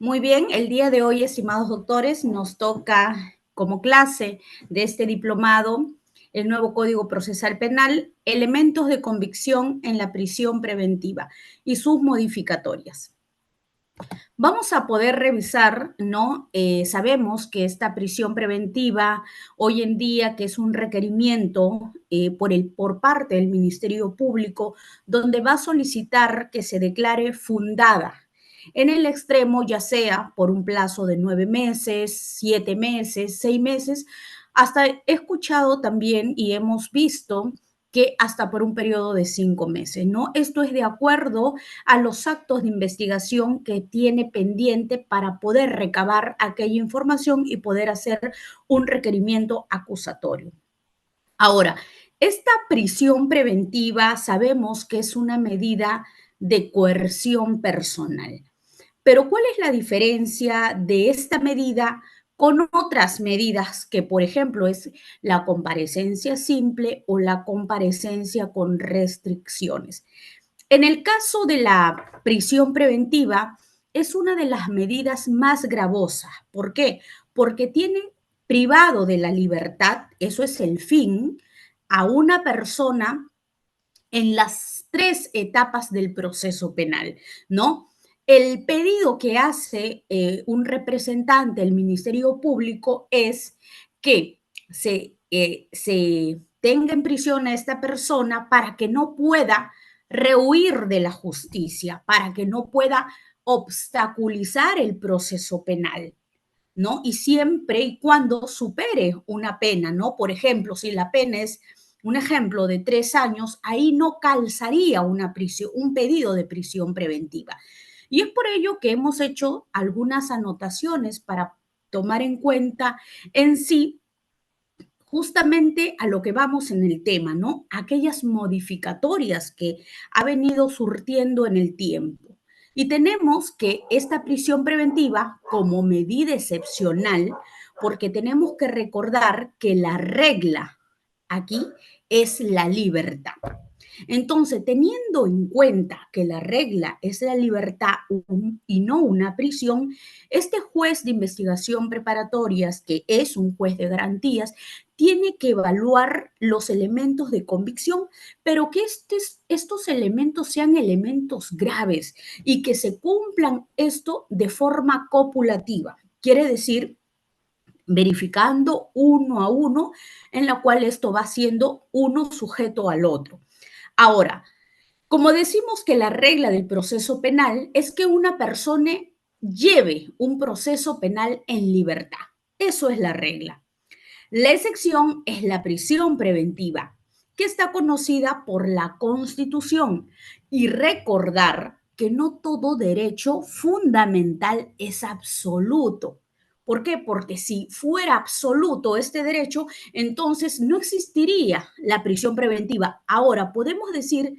Muy bien, el día de hoy, estimados doctores, nos toca como clase de este diplomado el nuevo Código Procesal Penal, elementos de convicción en la prisión preventiva y sus modificatorias. Vamos a poder revisar, ¿no? Sabemos que esta prisión preventiva hoy en día, que es un requerimiento por parte del Ministerio Público, donde va a solicitar que se declare fundada en el extremo, ya sea por un plazo de 9 meses, 7 meses, 6 meses, hasta he escuchado también y hemos visto que hasta por un periodo de 5 meses, ¿no? Esto es de acuerdo a los actos de investigación que tiene pendiente para poder recabar aquella información y poder hacer un requerimiento acusatorio. Ahora, esta prisión preventiva sabemos que es una medida de coerción personal. Pero ¿cuál es la diferencia de esta medida con otras medidas que, por ejemplo, es la comparecencia simple o la comparecencia con restricciones? En el caso de la prisión preventiva, es una de las medidas más gravosas. ¿Por qué? Porque tiene privado de la libertad, eso es el fin, a una persona en las tres etapas del proceso penal, ¿no? El pedido que hace un representante del Ministerio Público es que se tenga en prisión a esta persona para que no pueda rehuir de la justicia, para que no pueda obstaculizar el proceso penal, ¿no? Y siempre y cuando supere una pena, ¿no? Por ejemplo, si la pena es un ejemplo de 3 años, ahí no calzaría un pedido de prisión preventiva. Y es por ello que hemos hecho algunas anotaciones para tomar en cuenta en sí justamente a lo que vamos en el tema, ¿no? Aquellas modificatorias que ha venido surtiendo en el tiempo. Y tenemos que esta prisión preventiva como medida excepcional, porque tenemos que recordar que la regla aquí es la libertad. Entonces, teniendo en cuenta que la regla es la libertad y no una prisión, este juez de investigación preparatorias, que es un juez de garantías, tiene que evaluar los elementos de convicción, pero que estos elementos sean elementos graves y que se cumplan esto de forma copulativa. Quiere decir, verificando uno a uno, en la cual esto va siendo uno sujeto al otro. Ahora, como decimos que la regla del proceso penal es que una persona lleve un proceso penal en libertad. Eso es la regla. La excepción es la prisión preventiva, que está conocida por la Constitución. Y recordar que no todo derecho fundamental es absoluto. ¿Por qué? Porque si fuera absoluto este derecho, entonces no existiría la prisión preventiva. Ahora, podemos decir,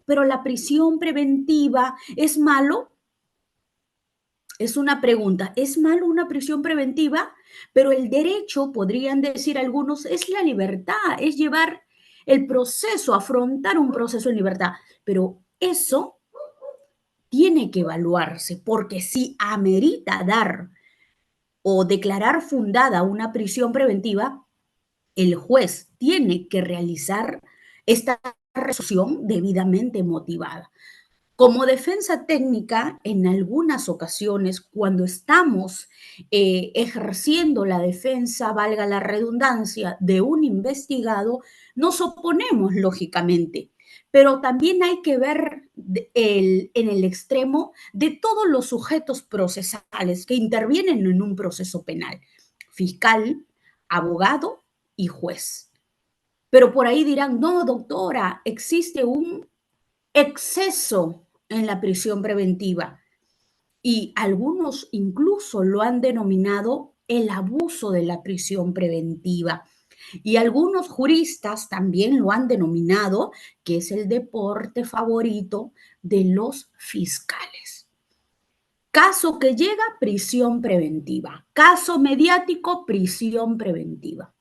pero la prisión preventiva es malo. Es una pregunta, ¿es malo una prisión preventiva? Pero el derecho, podrían decir algunos, es la libertad, es llevar el proceso, afrontar un proceso en libertad. Pero eso tiene que evaluarse, porque si amerita dar o declarar fundada una prisión preventiva, el juez tiene que realizar esta resolución debidamente motivada. Como defensa técnica, en algunas ocasiones, cuando estamos ejerciendo la defensa, valga la redundancia, de un investigado, nos oponemos lógicamente, pero también hay que ver en el extremo de todos los sujetos procesales que intervienen en un proceso penal, fiscal, abogado y juez. Pero por ahí dirán, no, doctora, existe un exceso en la prisión preventiva y algunos incluso lo han denominado el abuso de la prisión preventiva. Y algunos juristas también lo han denominado que es el deporte favorito de los fiscales. Caso que llega, prisión preventiva. Caso mediático, prisión preventiva.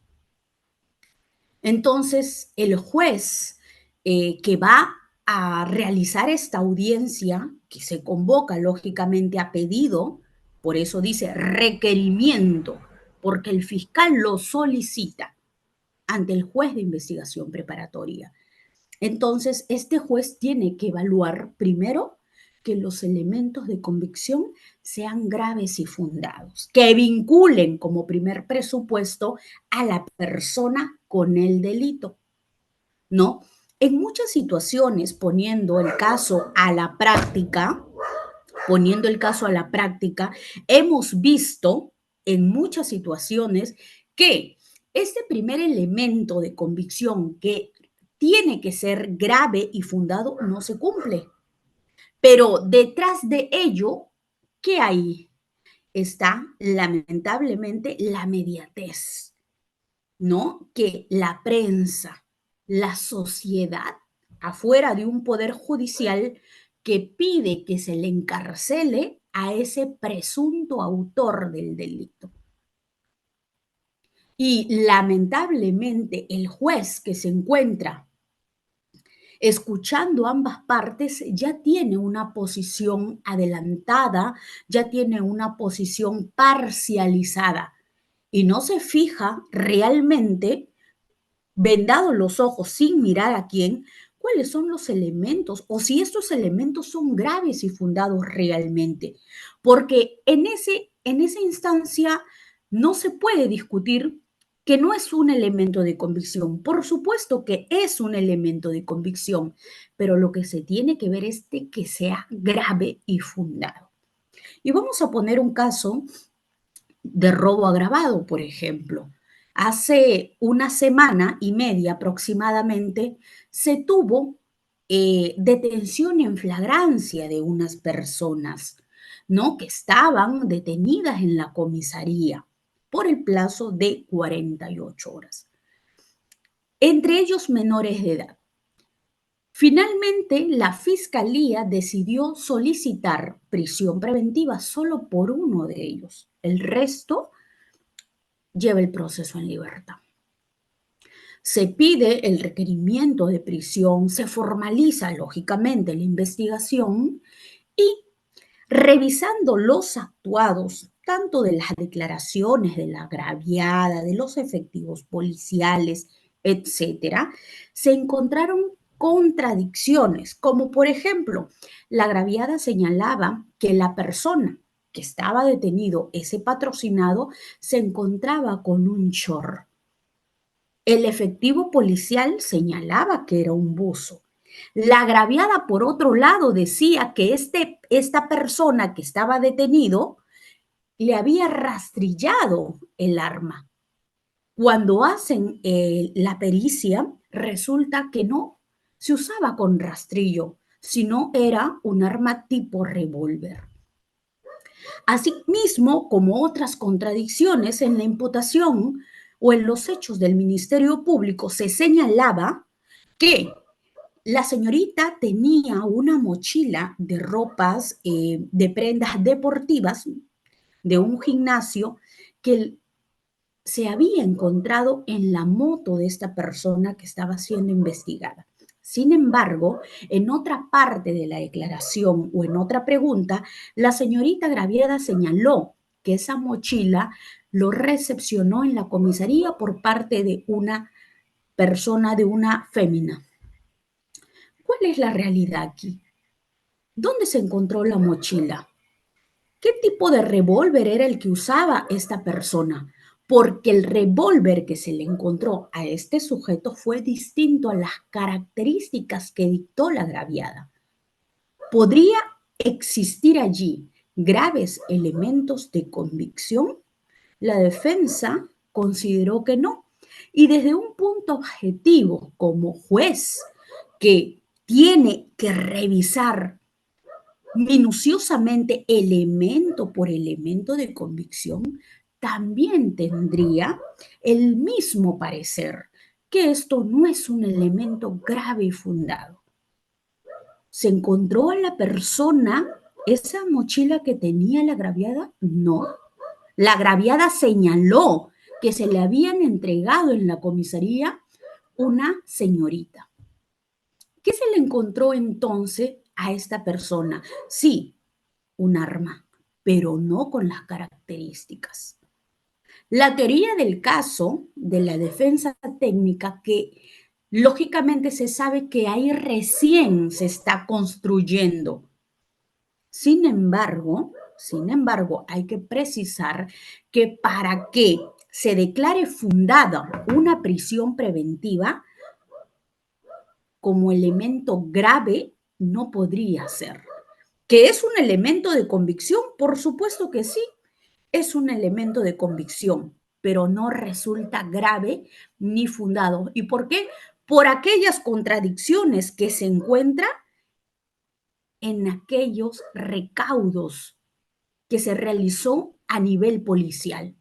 Entonces, el juez que va a realizar esta audiencia, que se convoca lógicamente a pedido, Por eso dice requerimiento, porque el fiscal lo solicita ante el juez de investigación preparatoria. Entonces, este juez tiene que evaluar primero que los elementos de convicción sean graves y fundados, que vinculen como primer presupuesto a la persona con el delito, ¿no? En muchas situaciones, poniendo el caso a la práctica, hemos visto en muchas situaciones que este primer elemento de convicción que tiene que ser grave y fundado no se cumple. Pero detrás de ello, ¿qué hay? Está lamentablemente la mediatez, ¿no? Que la prensa, la sociedad, afuera de un poder judicial que pide que se le encarcele a ese presunto autor del delito. Y lamentablemente el juez que se encuentra escuchando ambas partes ya tiene una posición adelantada, ya tiene una posición parcializada y no se fija realmente, vendados los ojos sin mirar a quién, cuáles son los elementos o si estos elementos son graves y fundados realmente. Porque en esa instancia no se puede discutir que no es un elemento de convicción. Por supuesto que es un elemento de convicción, pero lo que se tiene que ver es de que sea grave y fundado. Y vamos a poner un caso de robo agravado, por ejemplo. Hace una semana y media aproximadamente se tuvo detención en flagrancia de unas personas, ¿no? Que estaban detenidas en la comisaría por el plazo de 48 horas. Entre ellos menores de edad. Finalmente, la fiscalía decidió solicitar prisión preventiva solo por uno de ellos. El resto lleva el proceso en libertad. Se pide el requerimiento de prisión, se formaliza lógicamente la investigación y revisando los actuados, tanto de las declaraciones de la agraviada, de los efectivos policiales, etcétera, se encontraron contradicciones, como por ejemplo, la agraviada señalaba que la persona que estaba detenido, ese patrocinado, se encontraba con un short. El efectivo policial señalaba que era un buzo. La agraviada, por otro lado, decía que esta persona que estaba detenido le había rastrillado el arma. Cuando hacen la pericia, resulta que no se usaba con rastrillo, sino era un arma tipo revólver. Asimismo, como otras contradicciones en la imputación o en los hechos del Ministerio Público, se señalaba que la señorita tenía una mochila de ropas, de prendas deportivas de un gimnasio que se había encontrado en la moto de esta persona que estaba siendo investigada. Sin embargo, en otra parte de la declaración o en otra pregunta, la señorita agraviada señaló que esa mochila lo recepcionó en la comisaría por parte de una persona, de una fémina. ¿Cuál es la realidad aquí? ¿Dónde se encontró la mochila? ¿Qué tipo de revólver era el que usaba esta persona? Porque el revólver que se le encontró a este sujeto fue distinto a las características que dictó la agraviada. ¿Podría existir allí graves elementos de convicción? La defensa consideró que no. Y desde un punto objetivo, como juez que tiene que revisar minuciosamente elemento por elemento de convicción, también tendría el mismo parecer, que esto no es un elemento grave y fundado. ¿Se encontró a la persona esa mochila que tenía la agraviada? No. La agraviada señaló que se le habían entregado en la comisaría una señorita. ¿Qué se le encontró entonces a esta persona? Sí, un arma, pero no con las características. La teoría del caso de la defensa técnica, que lógicamente se sabe que ahí recién se está construyendo. Sin embargo, hay que precisar que para que se declare fundada una prisión preventiva, como elemento grave no podría ser. ¿Que es un elemento de convicción? Por supuesto que sí, es un elemento de convicción, pero no resulta grave ni fundado. ¿Y por qué? Por aquellas contradicciones que se encuentran en aquellos recaudos que se realizó a nivel policial.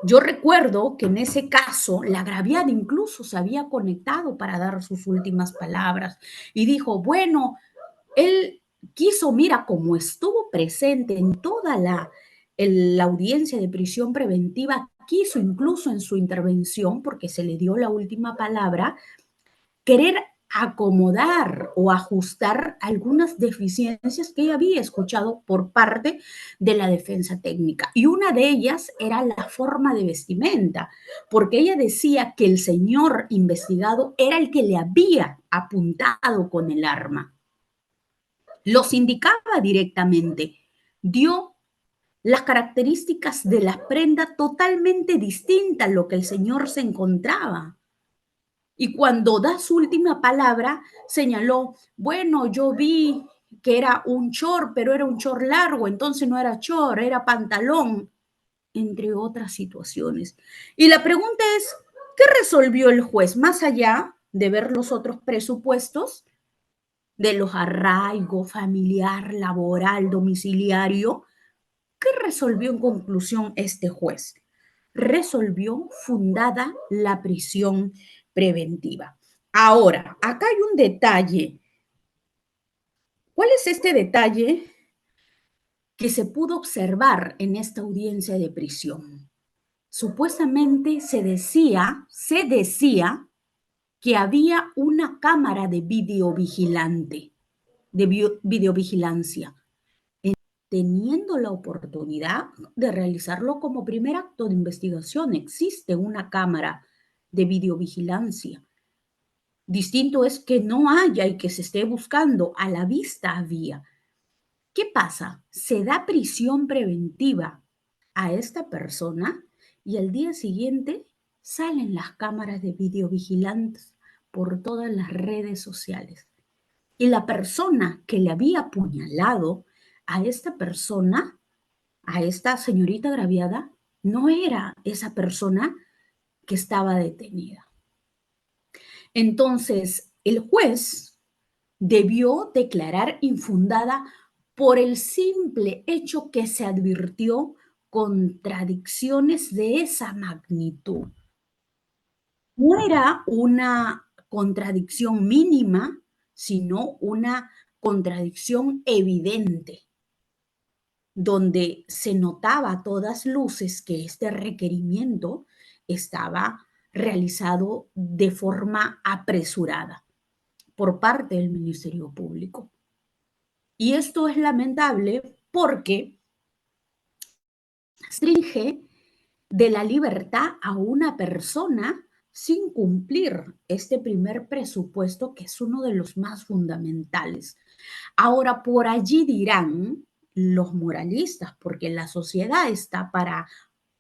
Yo recuerdo que en ese caso la agraviada incluso se había conectado para dar sus últimas palabras y dijo, bueno, él quiso, mira, como estuvo presente en toda la audiencia de prisión preventiva, quiso incluso en su intervención, porque se le dio la última palabra, querer acomodar o ajustar algunas deficiencias que ella había escuchado por parte de la defensa técnica. Y una de ellas era la forma de vestimenta, porque ella decía que el señor investigado era el que le había apuntado con el arma. Los indicaba directamente, dio las características de la prenda totalmente distintas a lo que el señor se encontraba. Y cuando da su última palabra, señaló, bueno, yo vi que era un short, pero era un short largo, entonces no era short, era pantalón, entre otras situaciones. Y la pregunta es, ¿qué resolvió el juez? Más allá de ver los otros presupuestos, de los arraigo familiar, laboral, domiciliario, ¿qué resolvió en conclusión este juez? Resolvió fundada la prisión preventiva. Ahora, acá hay un detalle. ¿Cuál es este detalle que se pudo observar en esta audiencia de prisión? Supuestamente se decía que había una cámara de videovigilante, de videovigilancia, teniendo la oportunidad de realizarlo como primer acto de investigación. Existe una cámara de videovigilancia. Distinto es que no haya y que se esté buscando. A la vista había. ¿Qué pasa? Se da prisión preventiva a esta persona y al día siguiente salen las cámaras de videovigilantes por todas las redes sociales. Y la persona que le había apuñalado a esta persona, a esta señorita agraviada, no era esa persona que estaba detenida. Entonces, el juez debió declarar infundada por el simple hecho que se advirtió contradicciones de esa magnitud. No era una contradicción mínima, sino una contradicción evidente, donde se notaba a todas luces que este requerimiento estaba realizado de forma apresurada por parte del Ministerio Público. Y esto es lamentable porque restringe de la libertad a una persona sin cumplir este primer presupuesto, que es uno de los más fundamentales. Ahora, por allí dirán los moralistas, porque la sociedad está para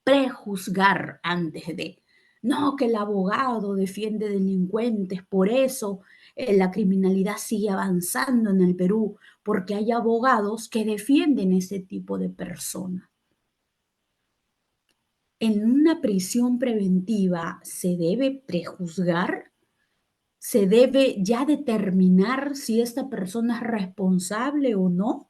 prejuzgar antes de, no, que el abogado defiende delincuentes, por eso la criminalidad sigue avanzando en el Perú, porque hay abogados que defienden ese tipo de personas. En una prisión preventiva se debe prejuzgar, se debe ya determinar si esta persona es responsable o no.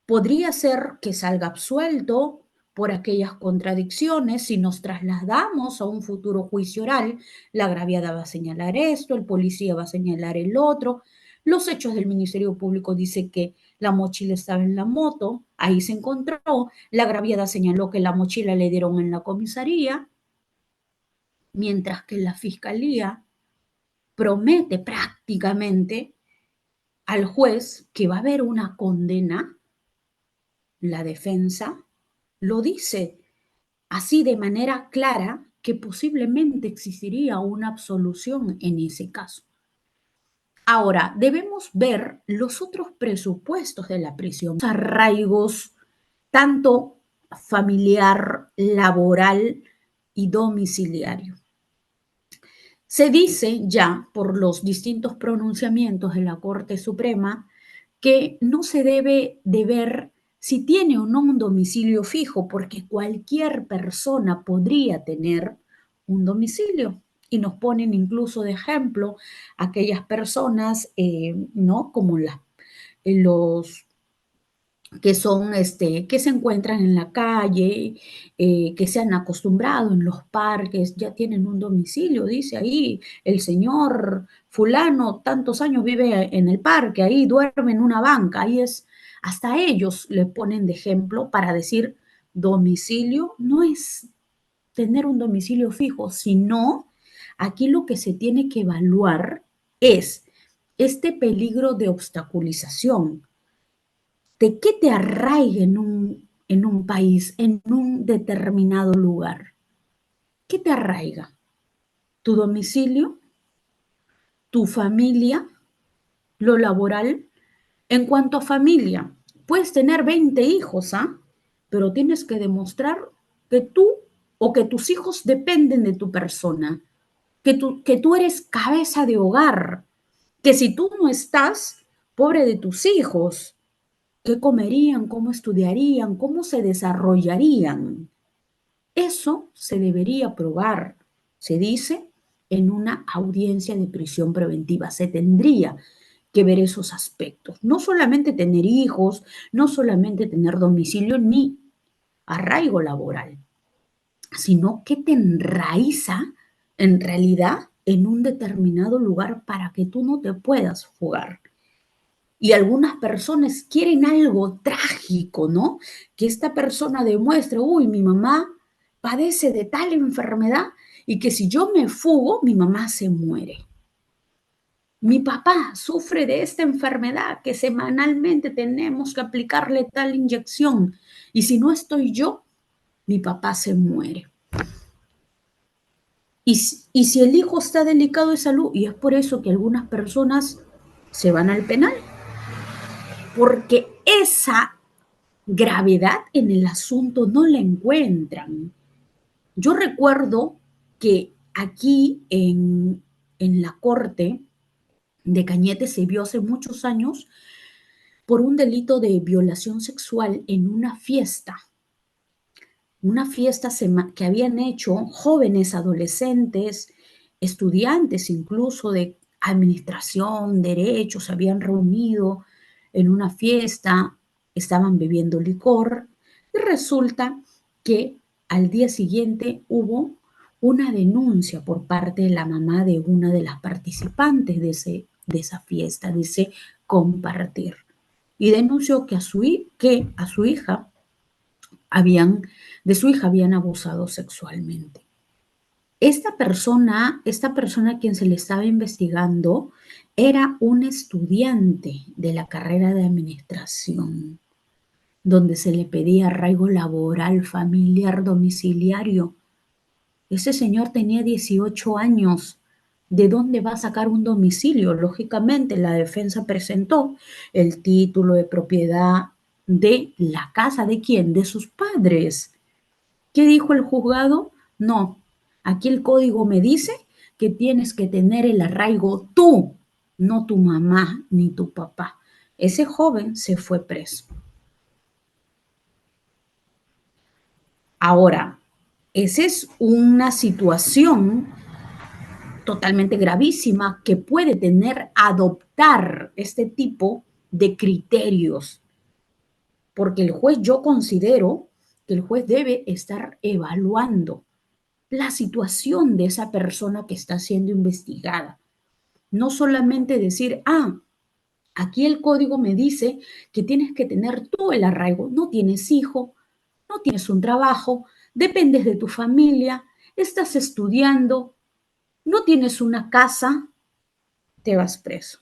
Podría ser que salga absuelto por aquellas contradicciones. Si nos trasladamos a un futuro juicio oral, la agraviada va a señalar esto, el policía va a señalar el otro. Los hechos del Ministerio Público dice que la mochila estaba en la moto, ahí se encontró, la agraviada señaló que la mochila le dieron en la comisaría, mientras que la fiscalía promete prácticamente al juez que va a haber una condena, la defensa lo dice así de manera clara que posiblemente existiría una absolución en ese caso. Ahora, debemos ver los otros presupuestos de la prisión, arraigos tanto familiar, laboral y domiciliario. Se dice ya por los distintos pronunciamientos de la Corte Suprema que no se debe de ver si tiene o no un domicilio fijo, porque cualquier persona podría tener un domicilio. Y nos ponen incluso de ejemplo aquellas personas, ¿no? Como los que son, que se encuentran en la calle, que se han acostumbrado en los parques, ya tienen un domicilio, dice ahí, el señor fulano tantos años vive en el parque, ahí duerme en una banca, ahí es, hasta ellos le ponen de ejemplo para decir domicilio no es tener un domicilio fijo, sino aquí lo que se tiene que evaluar es este peligro de obstaculización, de qué te arraiga en un país, en un determinado lugar. ¿Qué te arraiga? ¿Tu domicilio? ¿Tu familia? ¿Lo laboral? En cuanto a familia, puedes tener 20 hijos, ¿ah? Pero tienes que demostrar que tú o que tus hijos dependen de tu persona, que tú eres cabeza de hogar, que si tú no estás, pobre de tus hijos, ¿qué comerían? ¿Cómo estudiarían? ¿Cómo se desarrollarían? Eso se debería probar, se dice, en una audiencia de prisión preventiva. Se tendría que ver esos aspectos. No solamente tener hijos, no solamente tener domicilio ni arraigo laboral, sino que te enraiza en realidad en un determinado lugar para que tú no te puedas fugar. Y algunas personas quieren algo trágico, ¿no? Que esta persona demuestre, uy, mi mamá padece de tal enfermedad y que si yo me fugo, mi mamá se muere. Mi papá sufre de esta enfermedad que semanalmente tenemos que aplicarle tal inyección y si no estoy yo, mi papá se muere. Y si el hijo está delicado de salud, y es por eso que algunas personas se van al penal, porque esa gravedad en el asunto no la encuentran. Yo recuerdo que aquí en la corte de Cañete se vio hace muchos años por un delito de violación sexual en una fiesta que habían hecho jóvenes, adolescentes, estudiantes incluso de administración, derechos, se habían reunido en una fiesta, estaban bebiendo licor y resulta que al día siguiente hubo una denuncia por parte de la mamá de una de las participantes de esa fiesta, de ese compartir. Y denunció que a su hija de su hija habían abusado sexualmente. Esta persona a quien se le estaba investigando era un estudiante de la carrera de administración, donde se le pedía arraigo laboral, familiar, domiciliario. Ese señor tenía 18 años. ¿De dónde va a sacar un domicilio? Lógicamente, la defensa presentó el título de propiedad de la casa. ¿De quién? De sus padres. ¿Qué dijo el juzgado? No, aquí el código me dice que tienes que tener el arraigo tú, no tu mamá ni tu papá. Ese joven se fue preso. Ahora, esa es una situación totalmente gravísima que puede adoptar este tipo de criterios, porque el juez, yo considero que el juez debe estar evaluando la situación de esa persona que está siendo investigada. No solamente decir, aquí el código me dice que tienes que tener tú el arraigo. No tienes hijo, no tienes un trabajo, dependes de tu familia, estás estudiando, no tienes una casa, te vas preso.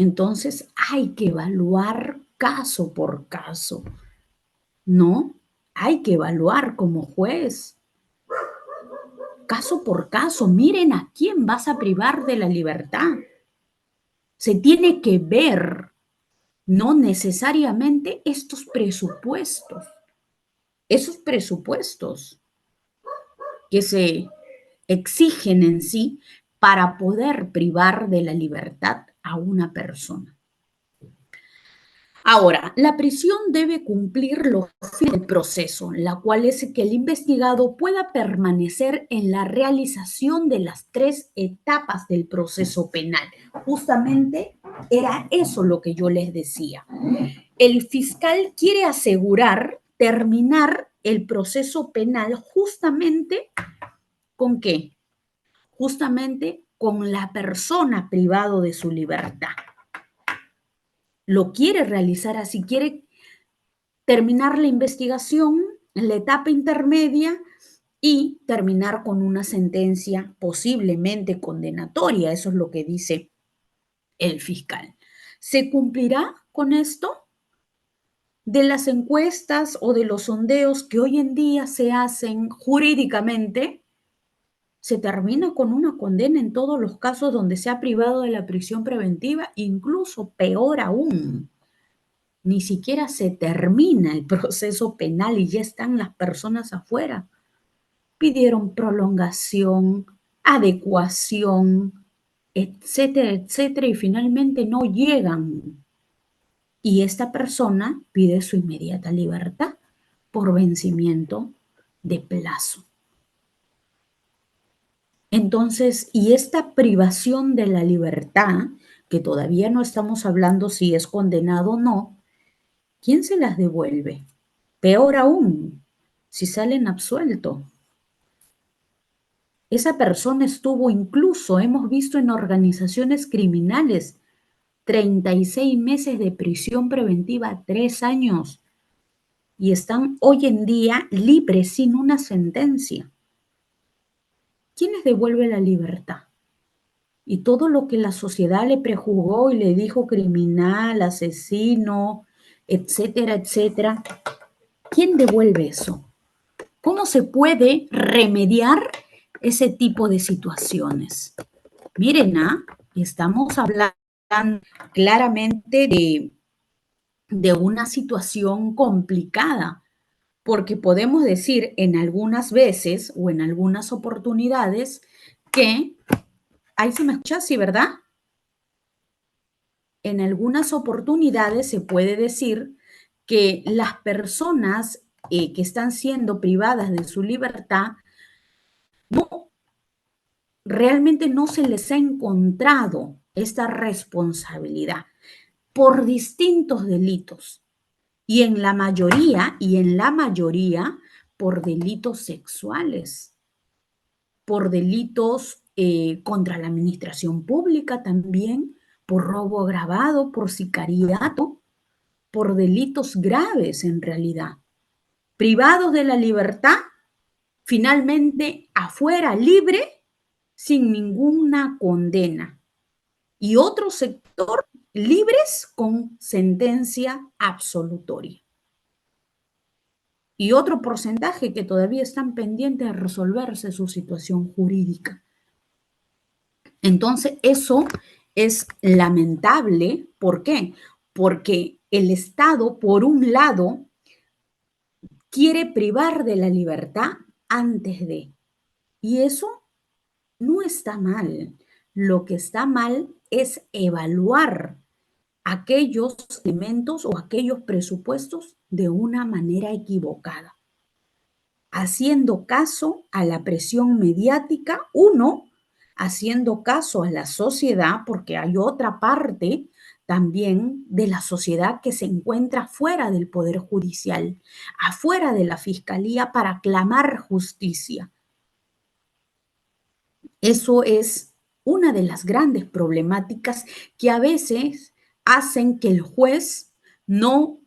Entonces hay que evaluar caso por caso, ¿no? Hay que evaluar como juez, caso por caso. Miren a quién vas a privar de la libertad. Se tiene que ver, no necesariamente estos presupuestos, esos presupuestos que se exigen en sí para poder privar de la libertad a una persona. Ahora, la prisión debe cumplir los fines del proceso, la cual es que el investigado pueda permanecer en la realización de las 3 etapas del proceso penal. Justamente era eso lo que yo les decía. El fiscal quiere asegurar terminar el proceso penal justamente ¿con qué? Justamente con la persona privado de su libertad. Lo quiere realizar así, quiere terminar la investigación en la etapa intermedia y terminar con una sentencia posiblemente condenatoria. Eso es lo que dice el fiscal. ¿Se cumplirá con esto? De las encuestas o de los sondeos que hoy en día se hacen jurídicamente, se termina con una condena en todos los casos donde se ha privado de la prisión preventiva, incluso peor aún, ni siquiera se termina el proceso penal y ya están las personas afuera. Pidieron prolongación, adecuación, etcétera, etcétera, y finalmente no llegan. Y esta persona pide su inmediata libertad por vencimiento de plazo. Entonces, y esta privación de la libertad, que todavía no estamos hablando si es condenado o no, ¿quién se las devuelve? Peor aún, si salen absueltos. Esa persona estuvo incluso, hemos visto en organizaciones criminales, 36 meses de prisión preventiva, 3 años, y están hoy en día libres sin una sentencia. ¿Quién les devuelve la libertad? Y todo lo que la sociedad le prejuzgó y le dijo criminal, asesino, etcétera, etcétera. ¿Quién devuelve eso? ¿Cómo se puede remediar ese tipo de situaciones? Miren, estamos hablando claramente de una situación complicada, porque podemos decir en algunas veces o en algunas oportunidades que, ahí se me escucha, sí, ¿verdad? En algunas oportunidades se puede decir que las personas que están siendo privadas de su libertad, no, realmente no se les ha encontrado esta responsabilidad por distintos delitos y en la mayoría por delitos sexuales, por delitos contra la administración pública también, por robo agravado, por sicariato, por delitos graves en realidad. Privados de la libertad, finalmente afuera libre, sin ninguna condena. Y otro sector libres con sentencia absolutoria. Y otro porcentaje que todavía están pendientes de resolverse su situación jurídica. Entonces, eso es lamentable. ¿Por qué? Porque el Estado, por un lado, quiere privar de la libertad antes de. Y eso no está mal. Lo que está mal es evaluar aquellos elementos o aquellos presupuestos de una manera equivocada, haciendo caso a la presión mediática, uno, haciendo caso a la sociedad, porque hay otra parte también de la sociedad que se encuentra fuera del Poder Judicial, afuera de la Fiscalía para clamar justicia. Eso es una de las grandes problemáticas que a veces hacen que el juez no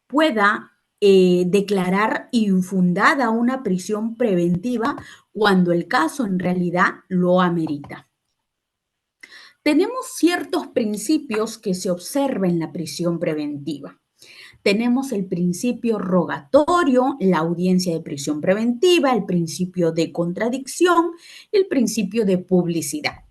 pueda declarar infundada una prisión preventiva cuando el caso en realidad lo amerita. Tenemos ciertos principios que se observan en la prisión preventiva. Tenemos el principio rogatorio, la audiencia de prisión preventiva, el principio de contradicción y el principio de publicidad.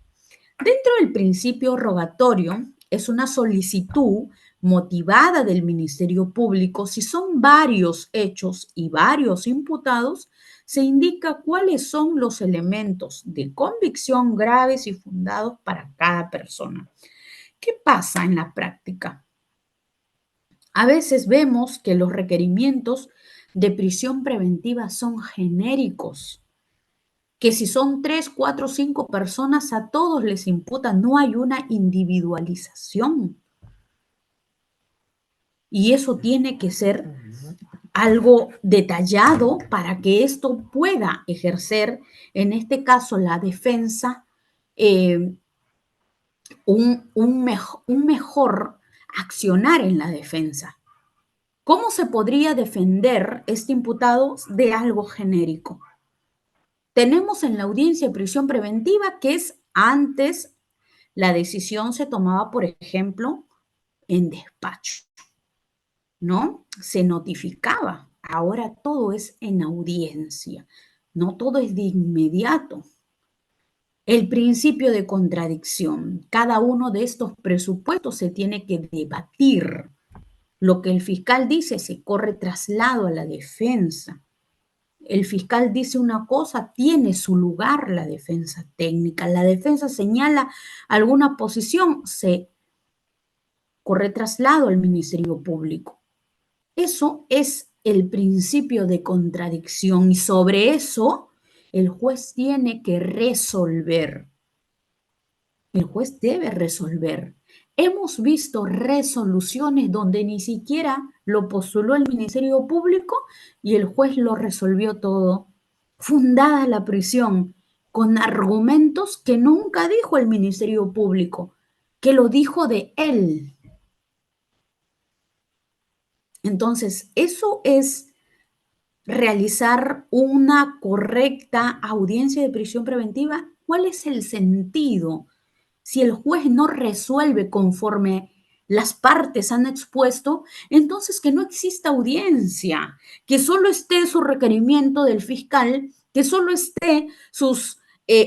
Dentro del principio rogatorio es una solicitud motivada del Ministerio Público. Si son varios hechos y varios imputados, se indica cuáles son los elementos de convicción graves y fundados para cada persona. ¿Qué pasa en la práctica? A veces vemos que los requerimientos de prisión preventiva son genéricos, que si son 3, 4, 5 personas, a todos les imputan, no hay una individualización. Y eso tiene que ser algo detallado para que esto pueda ejercer, en este caso, la defensa, un mejor accionar en la defensa. ¿Cómo se podría defender este imputado de algo genérico? Tenemos en la audiencia de prisión preventiva que es antes la decisión se tomaba, por ejemplo, en despacho, ¿no? Se notificaba. Ahora todo es en audiencia, no todo es de inmediato. El principio de contradicción. Cada uno de estos presupuestos se tiene que debatir. Lo que el fiscal dice se corre traslado a la defensa. El fiscal dice una cosa, tiene su lugar la defensa técnica. La defensa señala alguna posición, se corre traslado al Ministerio Público. Eso es el principio de contradicción y sobre eso el juez tiene que resolver. El juez debe resolver. Hemos visto resoluciones donde ni siquiera lo postuló el Ministerio Público y el juez lo resolvió todo, fundada la prisión, con argumentos que nunca dijo el Ministerio Público, que lo dijo de él. Entonces, eso es realizar una correcta audiencia de prisión preventiva. ¿Cuál es el sentido? Si el juez no resuelve conforme las partes han expuesto, entonces que no exista audiencia, que solo esté su requerimiento del fiscal, que solo esté sus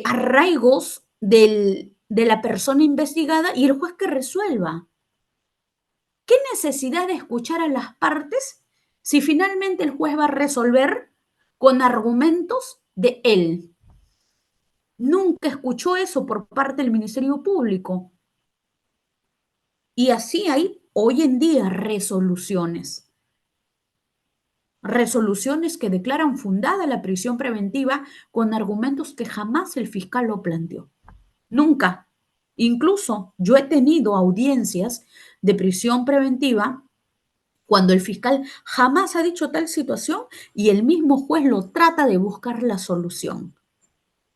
arraigos de la persona investigada y el juez que resuelva. ¿Qué necesidad de escuchar a las partes si finalmente el juez va a resolver con argumentos de él? Nunca escuchó eso por parte del Ministerio Público. Y así hay hoy en día resoluciones. Resoluciones que declaran fundada la prisión preventiva con argumentos que jamás el fiscal lo planteó. Nunca. Incluso yo he tenido audiencias de prisión preventiva cuando el fiscal jamás ha dicho tal situación y el mismo juez lo trata de buscar la solución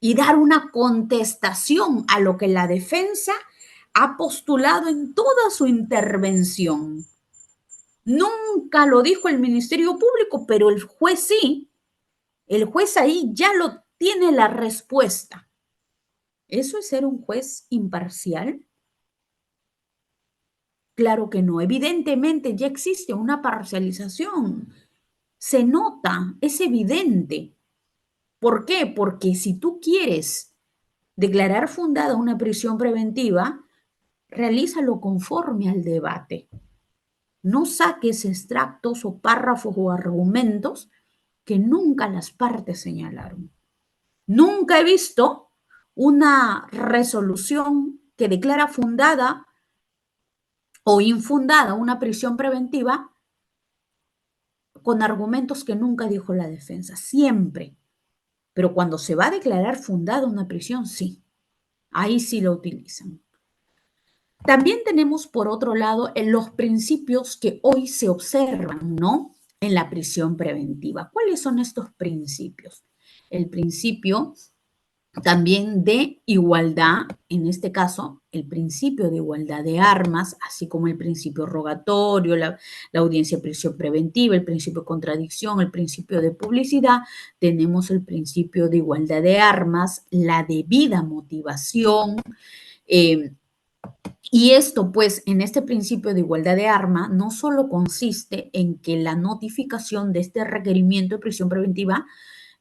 y dar una contestación a lo que la defensa ha postulado en toda su intervención. Nunca lo dijo el Ministerio Público, pero el juez sí. El juez ahí ya lo tiene la respuesta. ¿Eso es ser un juez imparcial? Claro que no. Evidentemente ya existe una parcialización. Se nota, es evidente. ¿Por qué? Porque si tú quieres declarar fundada una prisión preventiva, realízalo conforme al debate. No saques extractos o párrafos o argumentos que nunca las partes señalaron. Nunca he visto una resolución que declara fundada o infundada una prisión preventiva con argumentos que nunca dijo la defensa. Siempre. Pero cuando se va a declarar fundada una prisión, sí. Ahí sí lo utilizan. También tenemos, por otro lado, los principios que hoy se observan, ¿no? En la prisión preventiva. ¿Cuáles son estos principios? El principio también de igualdad, en este caso, el principio de igualdad de armas, así como el principio rogatorio, la audiencia de prisión preventiva, el principio de contradicción, el principio de publicidad, tenemos el principio de igualdad de armas, la debida motivación, Y esto, pues, en este principio de igualdad de arma, no solo consiste en que la notificación de este requerimiento de prisión preventiva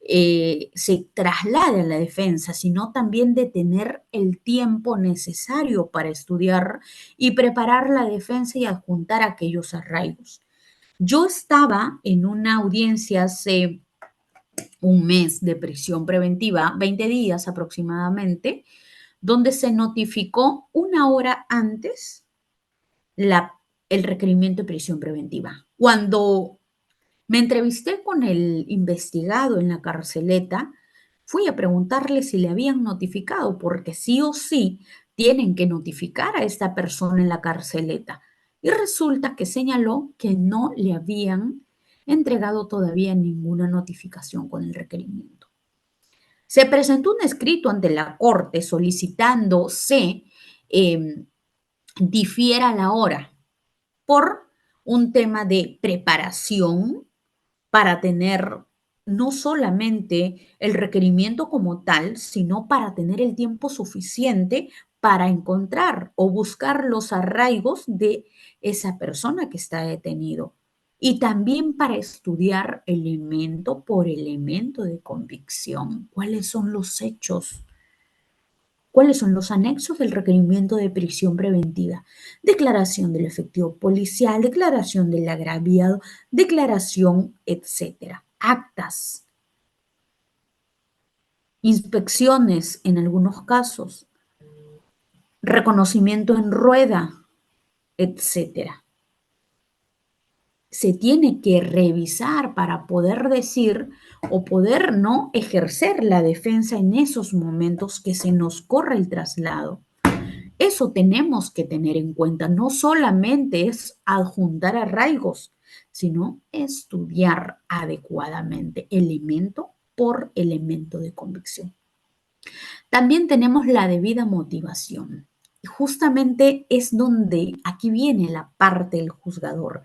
se traslade a la defensa, sino también de tener el tiempo necesario para estudiar y preparar la defensa y adjuntar aquellos arraigos. Yo estaba en una audiencia hace un mes de prisión preventiva, 20 días aproximadamente, donde se notificó una hora antes la, el requerimiento de prisión preventiva. Cuando me entrevisté con el investigado en la carceleta, fui a preguntarle si le habían notificado, porque sí o sí tienen que notificar a esta persona en la carceleta. Y resulta que señaló que no le habían entregado todavía ninguna notificación con el requerimiento. Se presentó un escrito ante la Corte solicitando se difiera la hora por un tema de preparación para tener no solamente el requerimiento como tal, sino para tener el tiempo suficiente para encontrar o buscar los arraigos de esa persona que está detenido y también para estudiar elemento por elemento de convicción. ¿Cuáles son los hechos? ¿Cuáles son los anexos del requerimiento de prisión preventiva? Declaración del efectivo policial, declaración del agraviado, declaración, etcétera. Actas, inspecciones en algunos casos, reconocimiento en rueda, etcétera. Se tiene que revisar para poder decir o poder no ejercer la defensa en esos momentos que se nos corre el traslado. Eso tenemos que tener en cuenta. No solamente es adjuntar arraigos, sino estudiar adecuadamente elemento por elemento de convicción. También tenemos la debida motivación. Y justamente es donde aquí viene la parte del juzgador,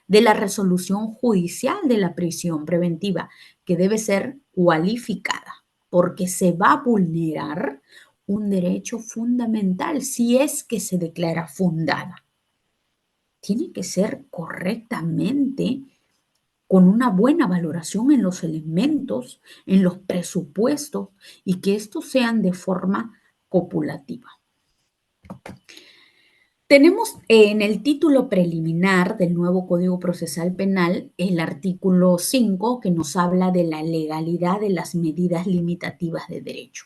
de la resolución judicial de la prisión preventiva, que debe ser cualificada, porque se va a vulnerar un derecho fundamental si es que se declara fundada. Tiene que ser correctamente con una buena valoración en los elementos, en los presupuestos y que estos sean de forma copulativa. Tenemos en el título preliminar del nuevo Código Procesal Penal el artículo 5 que nos habla de la legalidad de las medidas limitativas de derecho.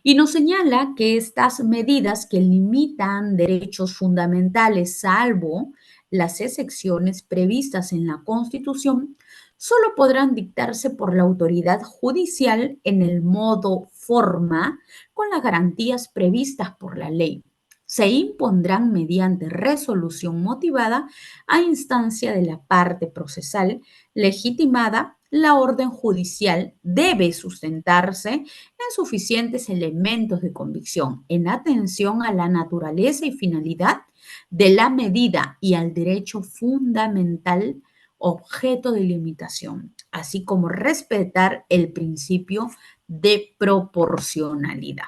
Y nos señala que estas medidas que limitan derechos fundamentales, salvo las excepciones previstas en la Constitución, solo podrán dictarse por la autoridad judicial en el modo forma con las garantías previstas por la ley. Se impondrán mediante resolución motivada a instancia de la parte procesal legitimada. La orden judicial debe sustentarse en suficientes elementos de convicción en atención a la naturaleza y finalidad de la medida y al derecho fundamental objeto de limitación, así como respetar el principio de proporcionalidad.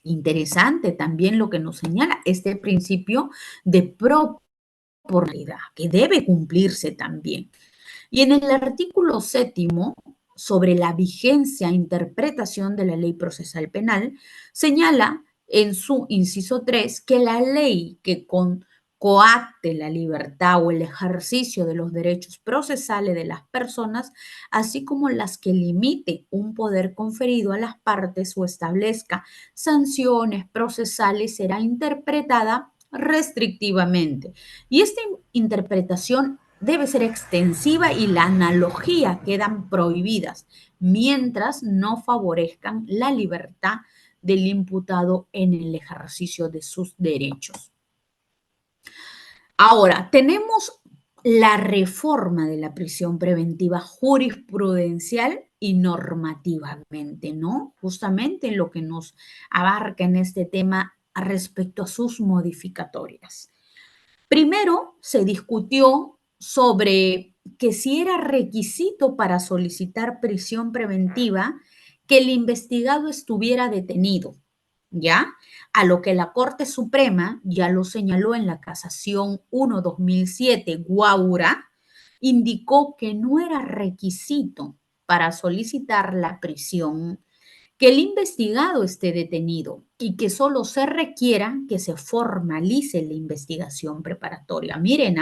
Interesante también lo que nos señala este principio de proporcionalidad, que debe cumplirse también. Y en el artículo 7 sobre la vigencia e interpretación de la ley procesal penal, señala en su inciso 3 que la ley que coacte la libertad o el ejercicio de los derechos procesales de las personas, así como las que limite un poder conferido a las partes o establezca sanciones procesales, será interpretada restrictivamente. Y esta interpretación debe ser extensiva y la analogía quedan prohibidas mientras no favorezcan la libertad del imputado en el ejercicio de sus derechos. Ahora, tenemos la reforma de la prisión preventiva jurisprudencial y normativamente, ¿no? Justamente lo que nos abarca en este tema respecto a sus modificatorias. Primero se discutió sobre que si era requisito para solicitar prisión preventiva que el investigado estuviera detenido. ¿ya? A lo que la Corte Suprema ya lo señaló en la Casación 1-2007, Guaura, indicó que no era requisito para solicitar la prisión que el investigado esté detenido y que solo se requiera que se formalice la investigación preparatoria. Miren,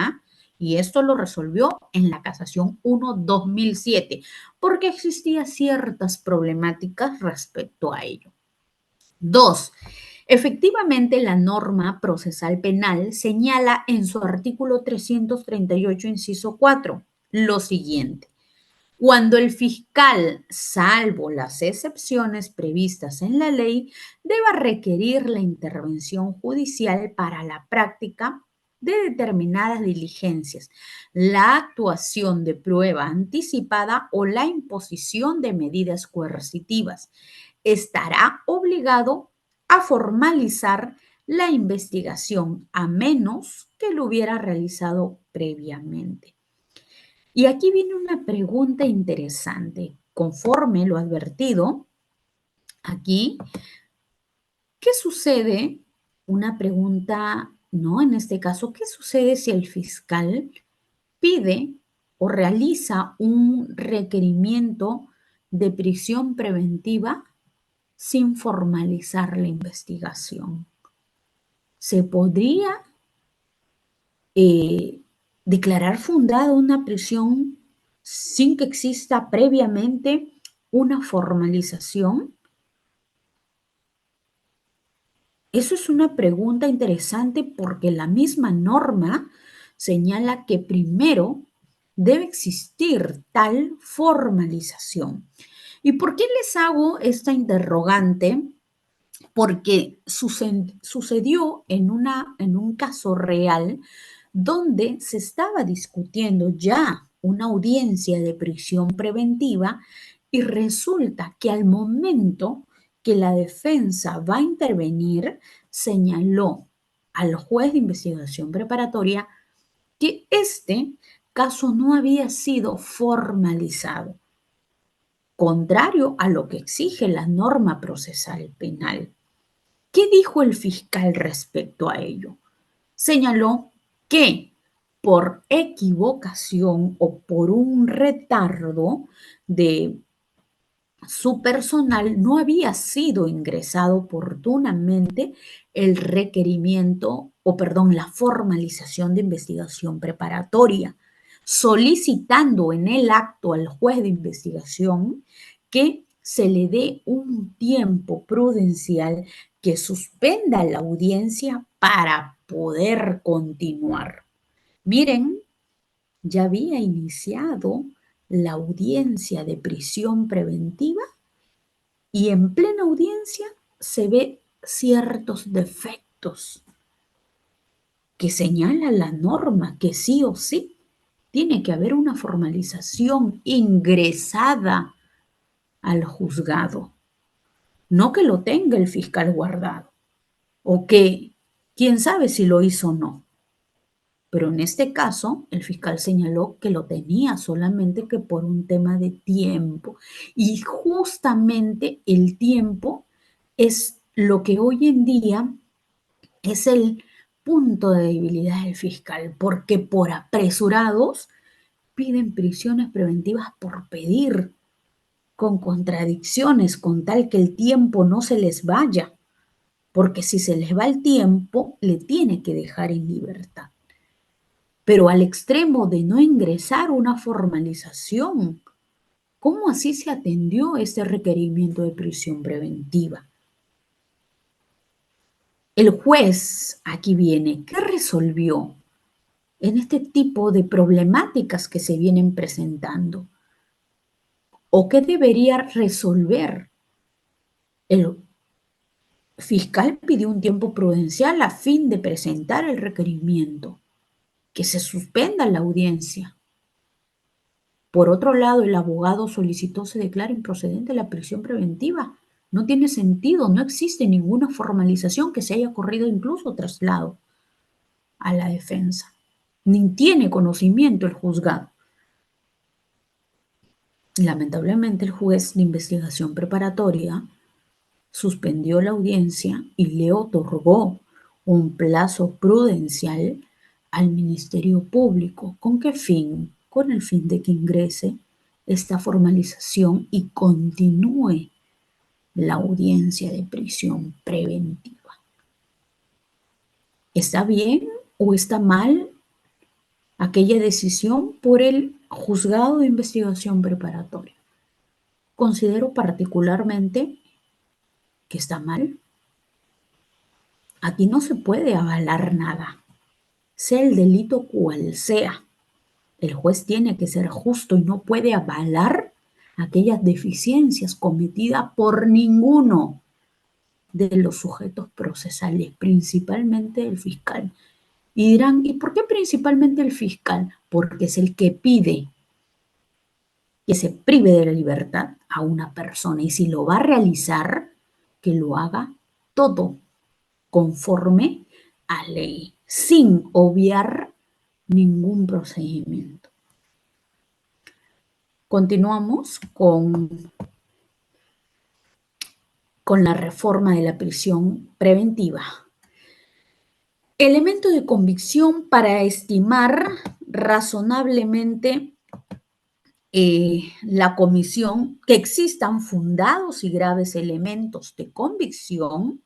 y esto lo resolvió en la Casación 1-2007, porque existían ciertas problemáticas respecto a ello. Dos, efectivamente la norma procesal penal señala en su artículo 338, inciso 4, lo siguiente. Cuando el fiscal, salvo las excepciones previstas en la ley, deba requerir la intervención judicial para la práctica de determinadas diligencias, la actuación de prueba anticipada o la imposición de medidas coercitivas, estará obligado a formalizar la investigación a menos que lo hubiera realizado previamente. Y aquí viene una pregunta interesante. Conforme lo advertido, aquí, ¿qué sucede? Una pregunta, ¿no? En este caso, ¿qué sucede si el fiscal pide o realiza un requerimiento de prisión preventiva sin formalizar la investigación? ¿Se podría eh, declarar fundada una prisión sin que exista previamente una formalización? Eso es una pregunta interesante porque la misma norma señala que primero debe existir tal formalización. ¿Y por qué les hago esta interrogante? Porque sucedió en un caso real donde se estaba discutiendo ya una audiencia de prisión preventiva y resulta que al momento que la defensa va a intervenir, señaló al juez de investigación preparatoria que este caso no había sido formalizado, contrario a lo que exige la norma procesal penal. ¿Qué dijo el fiscal respecto a ello? Señaló que por equivocación o por un retardo de su personal no había sido ingresado oportunamente el requerimiento o, perdón, la formalización de investigación preparatoria, solicitando en el acto al juez de investigación que se le dé un tiempo prudencial que suspenda la audiencia para poder continuar. Miren, ya había iniciado la audiencia de prisión preventiva y en plena audiencia se ve ciertos defectos que señala la norma que sí o sí tiene que haber una formalización ingresada al juzgado, no que lo tenga el fiscal guardado o que quién sabe si lo hizo o no. Pero en este caso, el fiscal señaló que lo tenía solamente que por un tema de tiempo. Y justamente el tiempo es lo que hoy en día es el punto de debilidad del fiscal, porque por apresurados piden prisiones preventivas por pedir, con contradicciones, con tal que el tiempo no se les vaya, porque si se les va el tiempo, le tiene que dejar en libertad, pero al extremo de no ingresar una formalización. ¿Cómo así se atendió este requerimiento de prisión preventiva? El juez, aquí viene, ¿qué resolvió en este tipo de problemáticas que se vienen presentando? ¿O qué debería resolver? El fiscal pidió un tiempo prudencial a fin de presentar el requerimiento, que se suspenda la audiencia. Por otro lado, el abogado solicitó se declare improcedente la prisión preventiva. No tiene sentido, no existe ninguna formalización que se haya corrido incluso traslado a la defensa. Ni tiene conocimiento el juzgado. Lamentablemente, el juez de investigación preparatoria suspendió la audiencia y le otorgó un plazo prudencial al Ministerio Público. ¿Con qué fin? Con el fin de que ingrese esta formalización y continúe la audiencia de prisión preventiva. ¿Está bien o está mal aquella decisión por el juzgado de investigación preparatoria? Considero particularmente que está mal. Aquí no se puede avalar nada, sea el delito cual sea. El juez tiene que ser justo y no puede avalar aquellas deficiencias cometidas por ninguno de los sujetos procesales, principalmente el fiscal. Y dirán, ¿y por qué principalmente el fiscal? Porque es el que pide que se prive de la libertad a una persona y si lo va a realizar, que lo haga todo conforme a ley, sin obviar ningún procedimiento. Continuamos con la reforma de la prisión preventiva. Elemento de convicción para estimar razonablemente la comisión, que existan fundados y graves elementos de convicción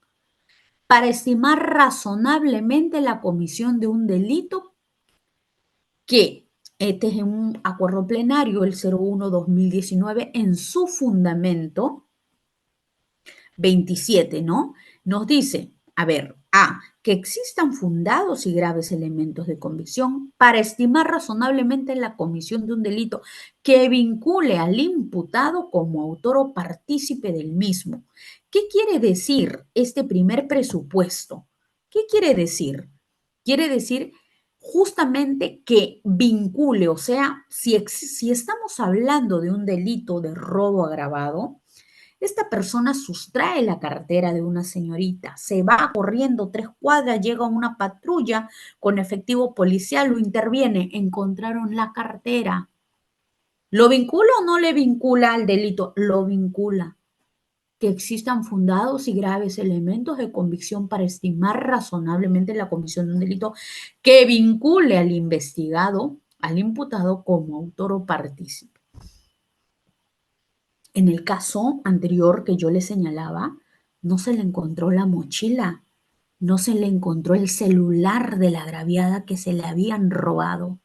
para estimar razonablemente la comisión de un delito que este es un acuerdo plenario, el 01-2019, en su fundamento 27, ¿no? Nos dice, a ver, A, que existan fundados y graves elementos de convicción para estimar razonablemente la comisión de un delito que vincule al imputado como autor o partícipe del mismo. ¿Qué quiere decir este primer presupuesto? ¿Qué quiere decir? Quiere decir justamente que vincule, o sea, si estamos hablando de un delito de robo agravado, esta persona sustrae la cartera de una señorita, se va corriendo 3 cuadras, llega una patrulla con efectivo policial, lo interviene, encontraron la cartera. ¿Lo vincula o no le vincula al delito? Lo vincula. Que existan fundados y graves elementos de convicción para estimar razonablemente la comisión de un delito que vincule al investigado, al imputado como autor o partícipe. En el caso anterior que yo le señalaba, no se le encontró la mochila, no se le encontró el celular de la agraviada que se le habían robado.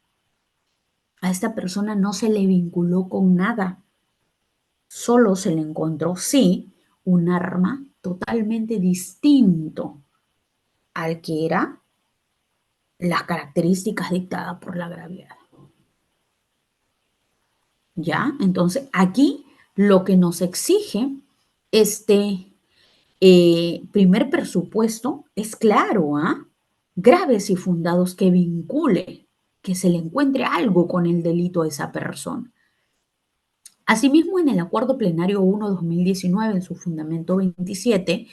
A esta persona no se le vinculó con nada, solo se le encontró, sí, un arma totalmente distinto al que era las características dictadas por la agraviada. ¿Ya? Entonces, aquí lo que nos exige este primer presupuesto es claro, ¿ah? Graves y fundados que vincule, que se le encuentre algo con el delito a esa persona. Asimismo, en el Acuerdo Plenario 1-2019, en su fundamento 27,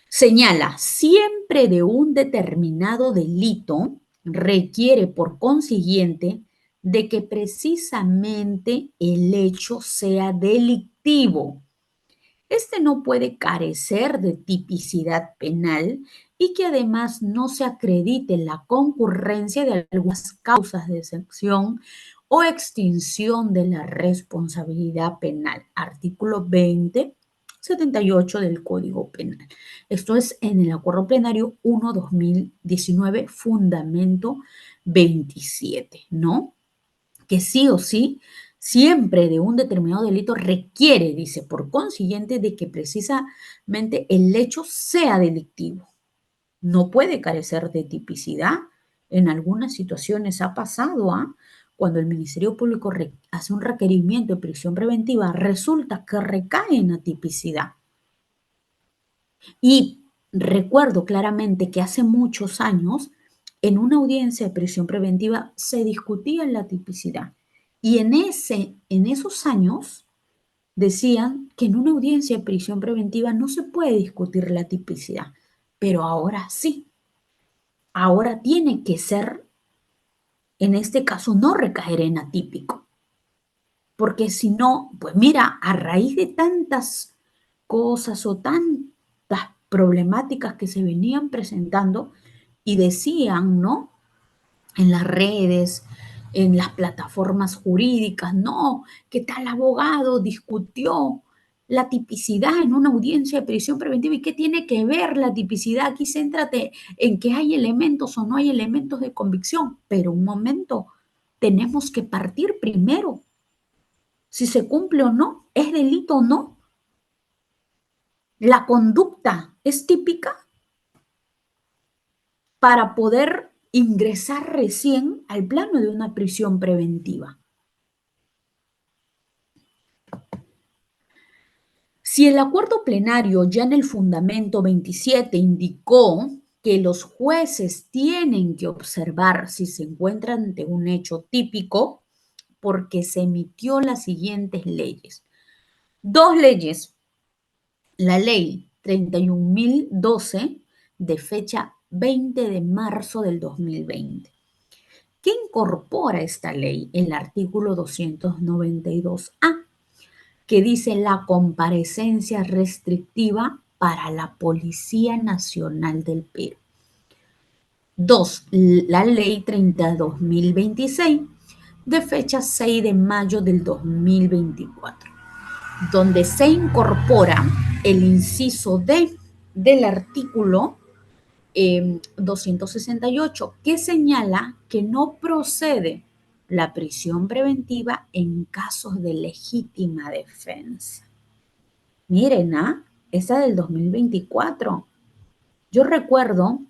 señala, siempre de un determinado delito requiere por consiguiente de que precisamente el hecho sea delictivo. Este no puede carecer de tipicidad penal y que además no se acredite la concurrencia de algunas causas de excepción o extinción de la responsabilidad penal. Artículo 2078 del Código Penal. Esto es en el Acuerdo Plenario 1-2019, Fundamento 27, ¿no? Que sí o sí, siempre de un determinado delito requiere, dice, por consiguiente, de que precisamente el hecho sea delictivo. No puede carecer de tipicidad. En algunas situaciones ha pasado, ¿ah? Cuando el Ministerio Público hace un requerimiento de prisión preventiva, resulta que recae en atipicidad. Y recuerdo claramente que hace muchos años, en una audiencia de prisión preventiva, se discutía la tipicidad. Y en esos años decían que en una audiencia de prisión preventiva no se puede discutir la tipicidad, pero ahora sí. Ahora tiene que ser, en este caso, no recaer en atípico. Porque si no, pues mira, a raíz de tantas cosas o tantas problemáticas que se venían presentando y decían, ¿no? En las redes, en las plataformas jurídicas, no, que tal abogado discutió la tipicidad en una audiencia de prisión preventiva. ¿Y qué tiene que ver la tipicidad? Aquí céntrate en que hay elementos o no hay elementos de convicción. Pero un momento, tenemos que partir primero. Si se cumple o no, es delito o no. La conducta es típica para poder ingresar recién al plano de una prisión preventiva. Si el acuerdo plenario ya en el fundamento 27 indicó que los jueces tienen que observar si se encuentran ante un hecho típico, porque se emitió las siguientes leyes. Dos leyes. La ley 31.012 de fecha 20 de marzo del 2020. ¿Qué incorpora esta ley? El artículo 292A, que dice la comparecencia restrictiva para la Policía Nacional del Perú. Dos, la ley 32.026 de fecha 6 de mayo del 2024, donde se incorpora el inciso D del artículo 268, que señala que no procede la prisión preventiva en casos de legítima defensa. Miren, esa del 2024. Yo recuerdo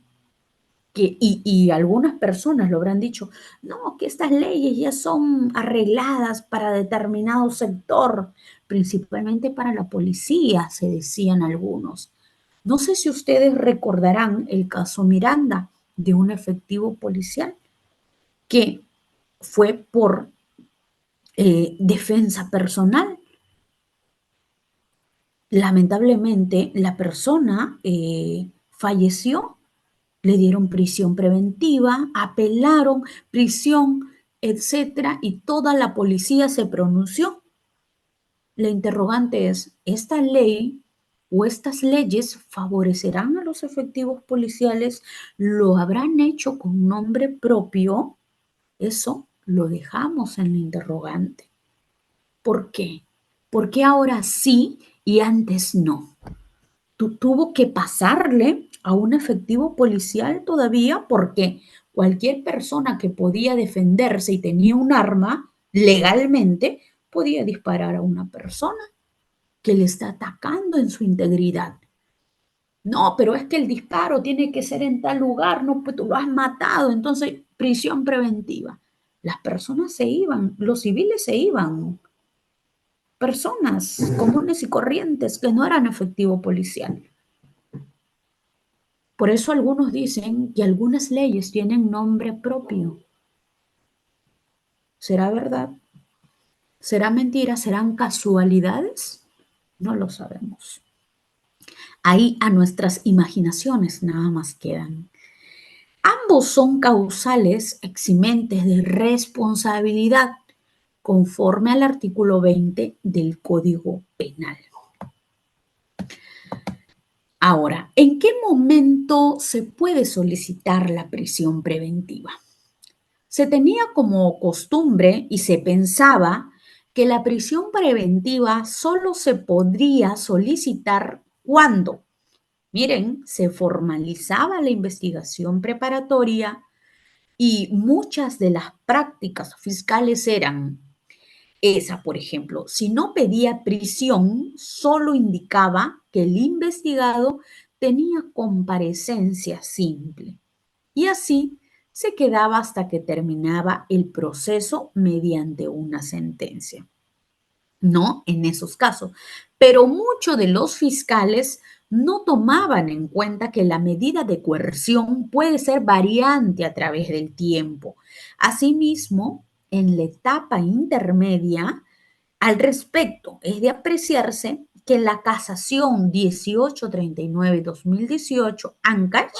que, y algunas personas lo habrán dicho, no, que estas leyes ya son arregladas para determinado sector, principalmente para la policía, se decían algunos. No sé si ustedes recordarán el caso Miranda de un efectivo policial que fue por defensa personal. Lamentablemente, la persona falleció, le dieron prisión preventiva, apelaron, prisión, etcétera, y toda la policía se pronunció. La interrogante es, ¿esta ley o estas leyes favorecerán a los efectivos policiales? ¿Lo habrán hecho con nombre propio? Eso lo dejamos en la interrogante. ¿Por qué? ¿Por qué ahora sí y antes no? Tuvo que pasarle a un efectivo policial todavía porque cualquier persona que podía defenderse y tenía un arma legalmente podía disparar a una persona que le está atacando en su integridad. No, pero es que el disparo tiene que ser en tal lugar, no, pues tú lo has matado, entonces prisión preventiva. Las personas se iban, los civiles se iban, personas comunes y corrientes que no eran efectivo policial. Por eso algunos dicen que algunas leyes tienen nombre propio. ¿Será verdad? ¿Será mentira? ¿Serán casualidades? No lo sabemos. Ahí a nuestras imaginaciones nada más quedan. Ambos son causales eximentes de responsabilidad conforme al artículo 20 del Código Penal. Ahora, ¿en qué momento se puede solicitar la prisión preventiva? Se tenía como costumbre y se pensaba que la prisión preventiva solo se podría solicitar cuando, miren, se formalizaba la investigación preparatoria y muchas de las prácticas fiscales eran esa, por ejemplo, si no pedía prisión, solo indicaba que el investigado tenía comparecencia simple. Y así se quedaba hasta que terminaba el proceso mediante una sentencia. No en esos casos. Pero muchos de los fiscales no tomaban en cuenta que la medida de coerción puede ser variante a través del tiempo. Asimismo, en la etapa intermedia, al respecto, es de apreciarse que la casación 1839-2018, ANCACH,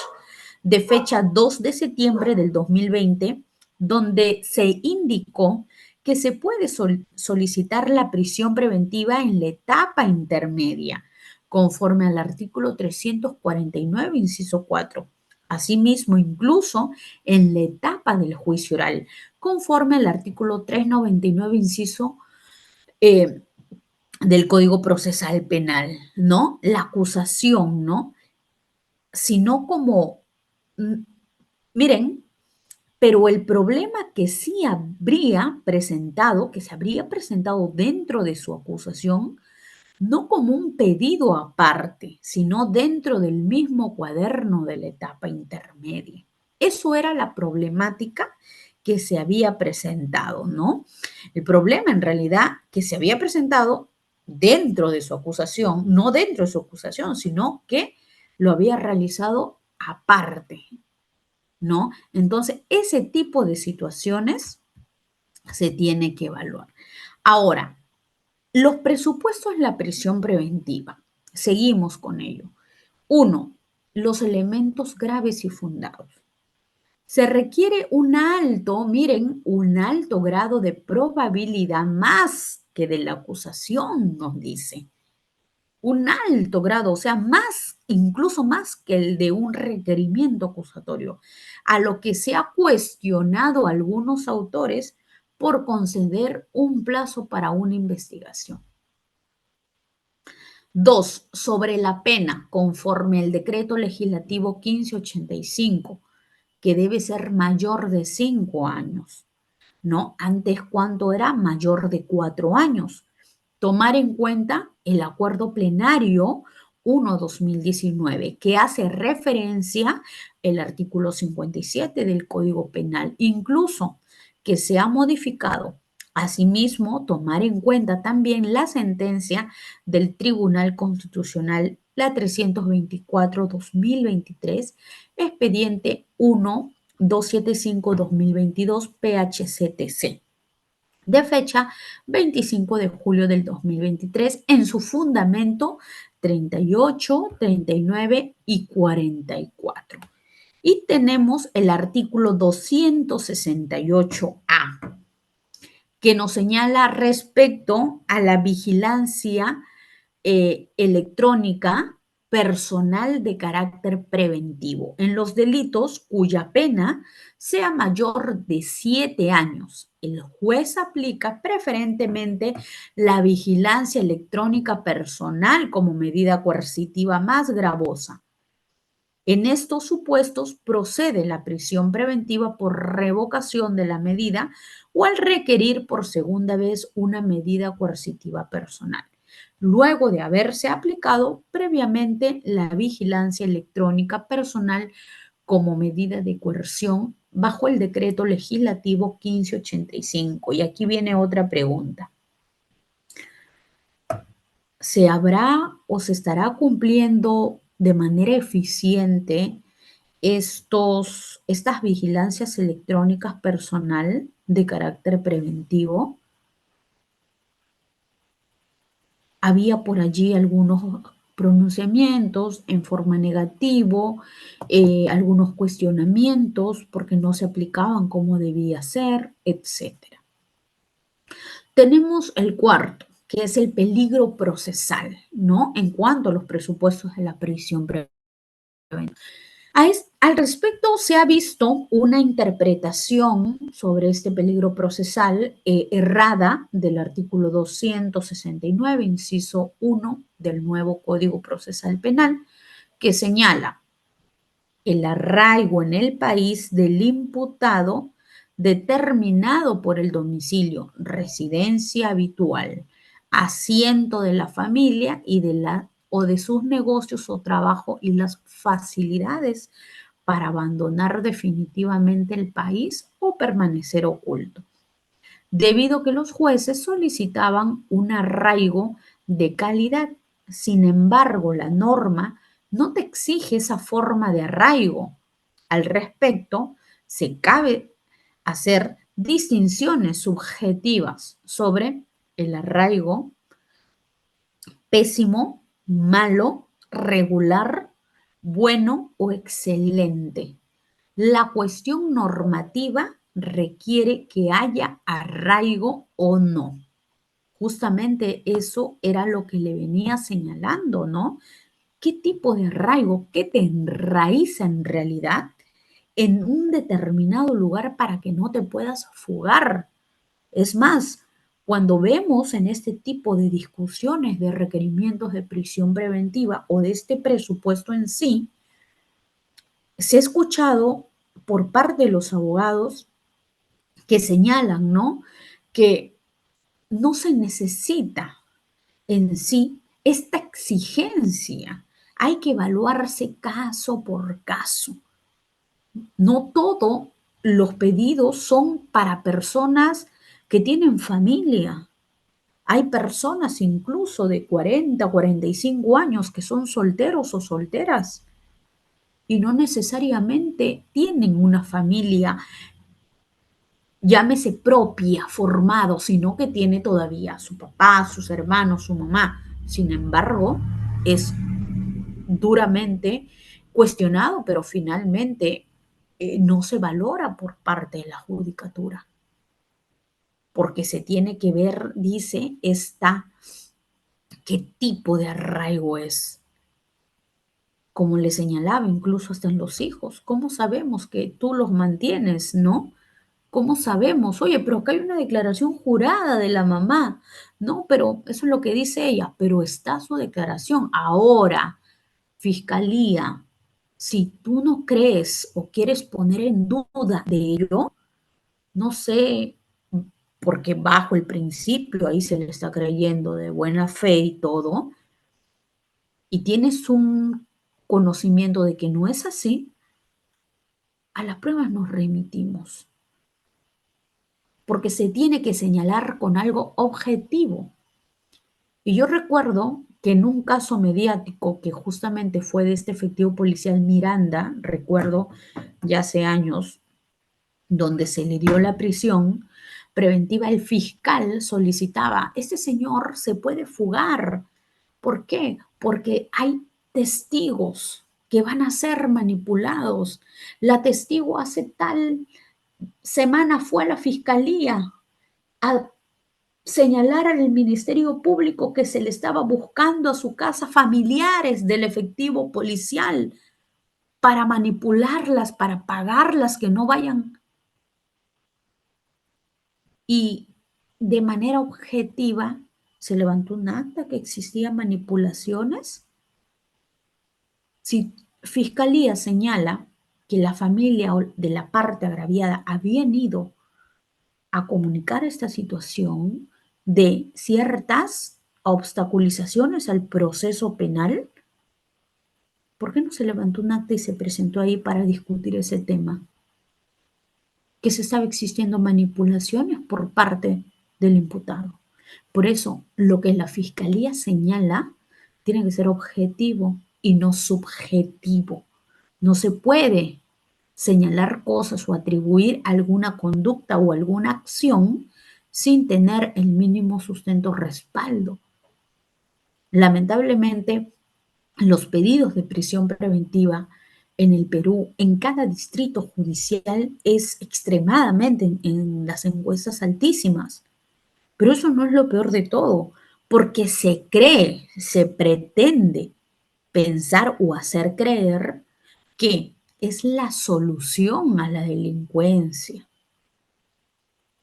de fecha 2 de septiembre del 2020, donde se indicó que se puede solicitar la prisión preventiva en la etapa intermedia, conforme al artículo 349, inciso 4. Asimismo, incluso en la etapa del juicio oral, conforme al artículo 399, inciso del Código Procesal Penal, ¿no? La acusación, ¿no? Sino como, miren, pero el problema que sí habría presentado, que se habría presentado dentro de su acusación, no como un pedido aparte, sino dentro del mismo cuaderno de la etapa intermedia. Eso era la problemática que se había presentado, ¿no? El problema en realidad que se había presentado dentro de su acusación, no dentro de su acusación, sino que lo había realizado aparte, ¿no? Entonces, ese tipo de situaciones se tiene que evaluar. Ahora, los presupuestos en la prisión preventiva. Seguimos con ello. Uno, los elementos graves y fundados. Se requiere un alto, miren, un alto grado de probabilidad más que de la acusación, nos dice. Un alto grado, o sea, más, incluso más que el de un requerimiento acusatorio, a lo que se ha cuestionado a algunos autores por conceder un plazo para una investigación. Dos, sobre la pena, conforme el decreto legislativo 1585, que debe ser mayor de 5 años, ¿no? Antes, ¿cuánto era? Mayor de 4 años. Tomar en cuenta el acuerdo plenario 1/2019, que hace referencia el artículo 57 del Código Penal, incluso que se ha modificado. Asimismo, tomar en cuenta también la sentencia del Tribunal Constitucional, la 324/2023, expediente 1-275/2022 PHCTC, de fecha 25 de julio del 2023, en su fundamento 38, 39 y 44. Y tenemos el artículo 268A, que nos señala respecto a la vigilancia electrónica personal de carácter preventivo en los delitos cuya pena sea mayor de 7 años. El juez aplica preferentemente la vigilancia electrónica personal como medida coercitiva más gravosa. En estos supuestos procede la prisión preventiva por revocación de la medida o al requerir por segunda vez una medida coercitiva personal, luego de haberse aplicado previamente la vigilancia electrónica personal como medida de coerción bajo el decreto legislativo 1585. Y aquí viene otra pregunta. ¿Se habrá o se estará cumpliendo de manera eficiente estas vigilancias electrónicas personal de carácter preventivo? Había por allí algunos pronunciamientos en forma negativo, algunos cuestionamientos porque no se aplicaban como debía ser, etcétera. Tenemos el cuarto, que es el peligro procesal, ¿no? En cuanto a los presupuestos de la prisión preventiva. Al respecto, se ha visto una interpretación sobre este peligro procesal errada del artículo 269, inciso 1 del nuevo Código Procesal Penal, que señala el arraigo en el país del imputado determinado por el domicilio, residencia habitual, asiento de la familia y o de sus negocios o trabajo y las facilidades para abandonar definitivamente el país o permanecer oculto, debido a que los jueces solicitaban un arraigo de calidad. Sin embargo, la norma no te exige esa forma de arraigo. Al respecto, se cabe hacer distinciones subjetivas sobre el arraigo pésimo, malo, regular, bueno o excelente. La cuestión normativa requiere que haya arraigo o no. justamente eso era lo que le venía señalando, ¿no? ¿Qué tipo de arraigo, qué te enraiza en realidad en un determinado lugar para que no te puedas fugar? Es más, cuando vemos en este tipo de discusiones de requerimientos de prisión preventiva o de este presupuesto en sí, se ha escuchado por parte de los abogados que señalan, ¿no? Que no se necesita en sí esta exigencia. Hay que evaluarse caso por caso. No todos los pedidos son para personas que tienen familia. Hay personas incluso de 40, 45 años que son solteros o solteras y no necesariamente tienen una familia, llámese propia, formado, sino que tiene todavía a su papá, sus hermanos, su mamá. Sin embargo, es duramente cuestionado, pero finalmente no se valora por parte de la judicatura, porque se tiene que ver, dice, qué tipo de arraigo es. Como le señalaba, incluso hasta en los hijos. ¿Cómo sabemos que tú los mantienes, no? ¿Cómo sabemos? Oye, pero acá hay una declaración jurada de la mamá. No, pero eso es lo que dice ella, pero está su declaración. Ahora, fiscalía, si tú no crees o quieres poner en duda de ello, no sé, porque bajo el principio ahí se le está creyendo de buena fe y todo, y tienes un conocimiento de que no es así, a las pruebas nos remitimos, porque se tiene que señalar con algo objetivo. Y yo recuerdo que en un caso mediático que justamente fue de este efectivo policial Miranda, recuerdo ya hace años, donde se le dio la prisión preventiva, el fiscal solicitaba, este señor se puede fugar. ¿Por qué? Porque hay testigos que van a ser manipulados. La testigo hace tal semana fue a la fiscalía a señalar al Ministerio Público que se le estaba buscando a su casa familiares del efectivo policial para manipularlas, para pagarlas, que no vayan. Y de manera objetiva se levantó un acta que existían manipulaciones. Si Fiscalía señala que la familia de la parte agraviada habían ido a comunicar esta situación de ciertas obstaculizaciones al proceso penal, ¿por qué no se levantó un acta y se presentó ahí para discutir ese tema? Que se estaba existiendo manipulaciones por parte del imputado. Por eso, lo que la fiscalía señala tiene que ser objetivo y no subjetivo. No se puede señalar cosas o atribuir alguna conducta o alguna acción sin tener el mínimo sustento o respaldo. Lamentablemente, los pedidos de prisión preventiva en el Perú, en cada distrito judicial, es extremadamente en las encuestas altísimas. Pero eso no es lo peor de todo, porque se cree, se pretende pensar o hacer creer que es la solución a la delincuencia.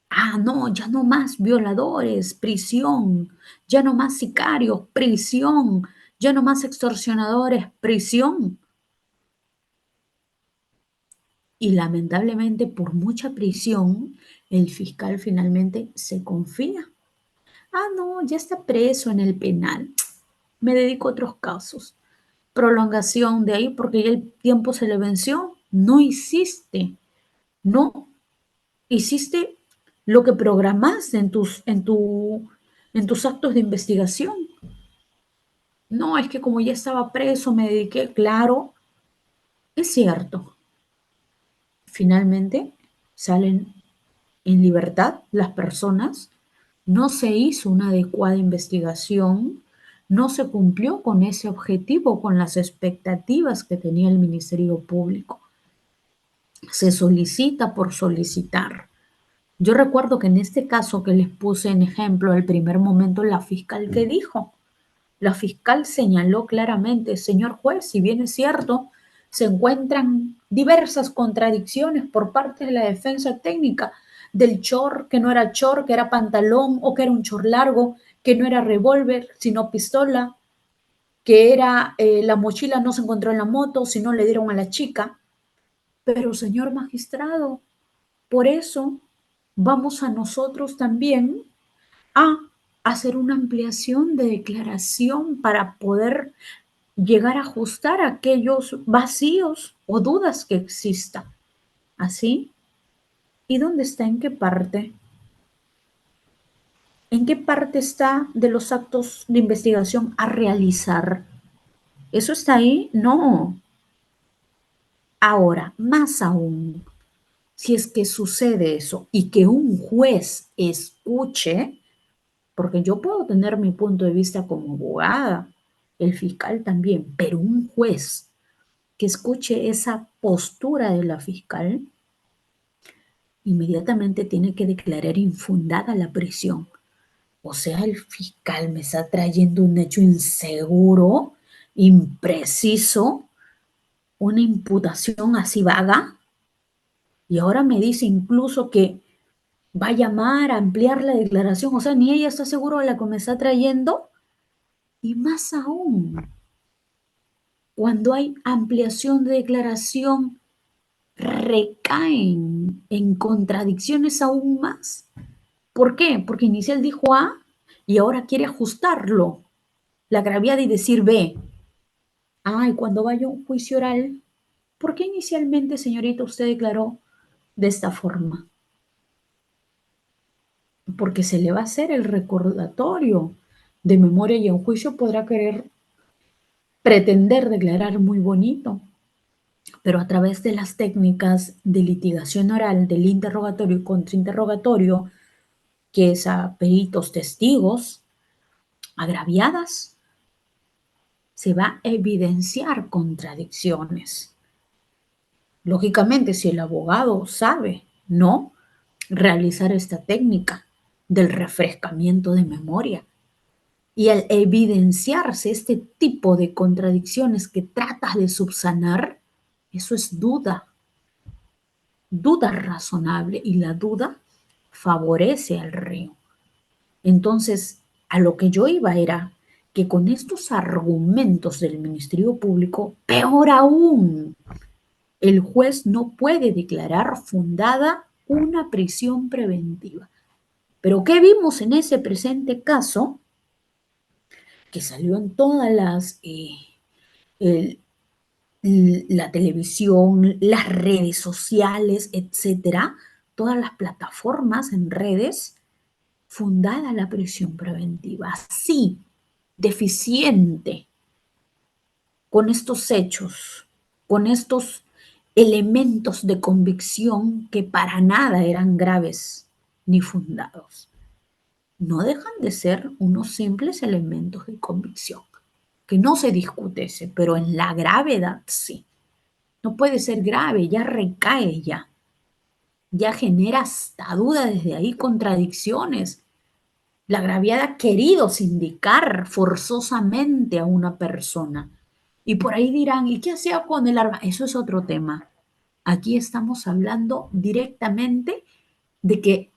Ah, no, ya no más violadores, prisión, ya no más sicarios, prisión, ya no más extorsionadores, prisión. Y lamentablemente por mucha prisión, el fiscal finalmente se confía. Ah, no, ya está preso en el penal. Me dedico a otros casos. Prolongación de ahí porque ya el tiempo se le venció. No hiciste, no hiciste lo que programaste en tus actos de investigación. No, es que como ya estaba preso, me dediqué, claro, es cierto. Finalmente salen en libertad las personas, no se hizo una adecuada investigación, no se cumplió con ese objetivo, con las expectativas que tenía el Ministerio Público. Se solicita por solicitar. Yo recuerdo que en este caso que les puse en ejemplo, el primer momento, la fiscal que dijo, la fiscal señaló claramente, señor juez, si bien es cierto, se encuentran diversas contradicciones por parte de la defensa técnica del chor, que no era chor, que era pantalón, o que era un chor largo, que no era revólver, sino pistola, que era la mochila no se encontró en la moto, sino le dieron a la chica. Pero señor magistrado, por eso vamos a nosotros también a hacer una ampliación de declaración para poder llegar a ajustar aquellos vacíos o dudas que existan. ¿Así? ¿Y dónde está? ¿En qué parte? ¿En qué parte está de los actos de investigación a realizar? ¿Eso está ahí? No. Ahora, más aún, si es que sucede eso y que un juez escuche, porque yo puedo tener mi punto de vista como abogada, el fiscal también, pero un juez que escuche esa postura de la fiscal, inmediatamente tiene que declarar infundada la prisión. O sea, el fiscal me está trayendo un hecho inseguro, impreciso, una imputación así vaga, y ahora me dice incluso que va a llamar a ampliar la declaración. O sea, ni ella está segura de la que me está trayendo. Y más aún, cuando hay ampliación de declaración, recaen en contradicciones aún más. ¿Por qué? Porque inicial dijo A y ahora quiere ajustarlo, la gravedad y decir B. Ah, y cuando vaya a un juicio oral, ¿por qué inicialmente, señorita, usted declaró de esta forma? Porque se le va a hacer el recordatorio de memoria y en juicio podrá querer pretender declarar muy bonito, pero a través de las técnicas de litigación oral, del interrogatorio y contrainterrogatorio, que es a peritos testigos agraviadas, se va a evidenciar contradicciones. Lógicamente, si el abogado sabe no realizar esta técnica del refrescamiento de memoria y al evidenciarse este tipo de contradicciones que tratas de subsanar, eso es duda, duda razonable y la duda favorece al reo. Entonces, a lo que yo iba era que con estos argumentos del Ministerio Público, peor aún, el juez no puede declarar fundada una prisión preventiva. Pero ¿qué vimos en ese presente caso? Que salió en todas el- la televisión, las redes sociales, etcétera, todas las plataformas en redes, fundada la prisión preventiva. Sí, deficiente, con estos hechos, con estos elementos de convicción que para nada eran graves ni fundados. No dejan de ser unos simples elementos de convicción, que no se discute ese, pero en la gravedad sí. No puede ser grave, ya recae ya genera hasta duda desde ahí, contradicciones. La gravedad ha querido sindicar forzosamente a una persona. Y por ahí dirán, ¿y qué hacía con el arma? Eso es otro tema. Aquí estamos hablando directamente de que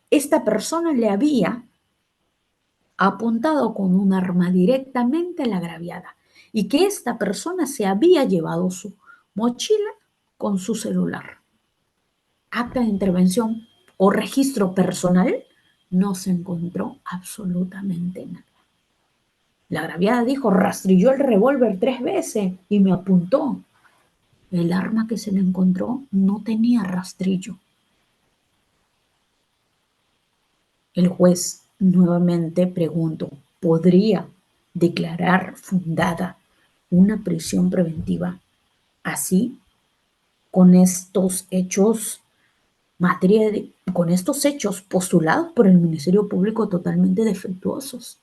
esta persona le había apuntado con un arma directamente a la agraviada y que esta persona se había llevado su mochila con su celular. Acta de intervención o registro personal, no se encontró absolutamente nada. La agraviada dijo, rastrilló el revólver 3 veces y me apuntó. El arma que se le encontró no tenía rastrillo. El juez nuevamente preguntó, ¿podría declarar fundada una prisión preventiva así, con estos hechos, con estos hechos postulados por el Ministerio Público totalmente defectuosos?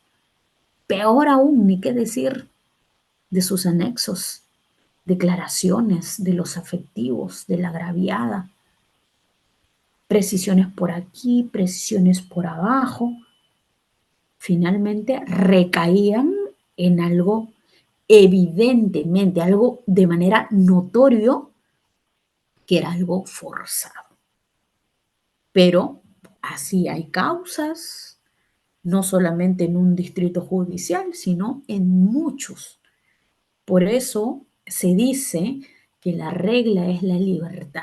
Peor aún, ni qué decir de sus anexos, declaraciones de los afectivos, de la agraviada. precisiones por aquí, precisiones por abajo, finalmente recaían en algo evidentemente, algo de manera notorio, que era algo forzado. Pero así hay causas, no solamente en un distrito judicial, sino en muchos. Por eso se dice que la regla es la libertad.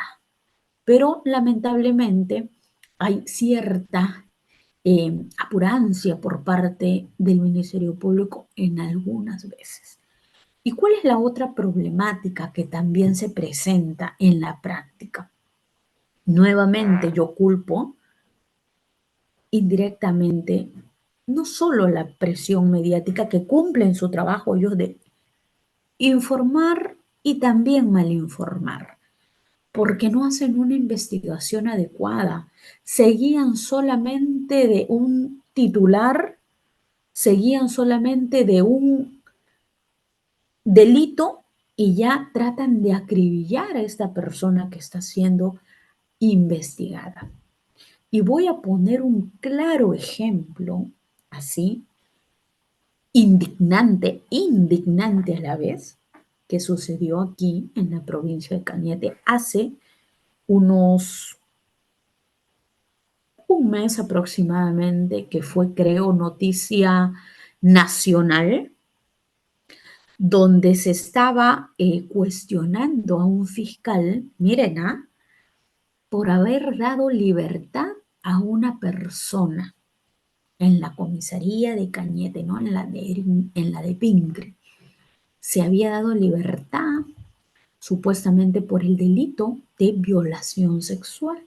Pero lamentablemente hay cierta apurancia por parte del Ministerio Público en algunas veces. ¿Y cuál es la otra problemática que también se presenta en la práctica? Nuevamente yo culpo indirectamente no solo la presión mediática que cumplen su trabajo ellos de informar y también malinformar, porque no hacen una investigación adecuada, seguían solamente de un titular, seguían solamente de un delito y ya tratan de acribillar a esta persona que está siendo investigada. Y voy a poner un claro ejemplo, así, indignante a la vez, que sucedió aquí en la provincia de Cañete hace unos un mes aproximadamente, que fue, creo, noticia nacional, donde se estaba cuestionando a un fiscal, miren, por haber dado libertad a una persona en la comisaría de Cañete, ¿no? En la de Pincre. Se había dado libertad supuestamente por el delito de violación sexual.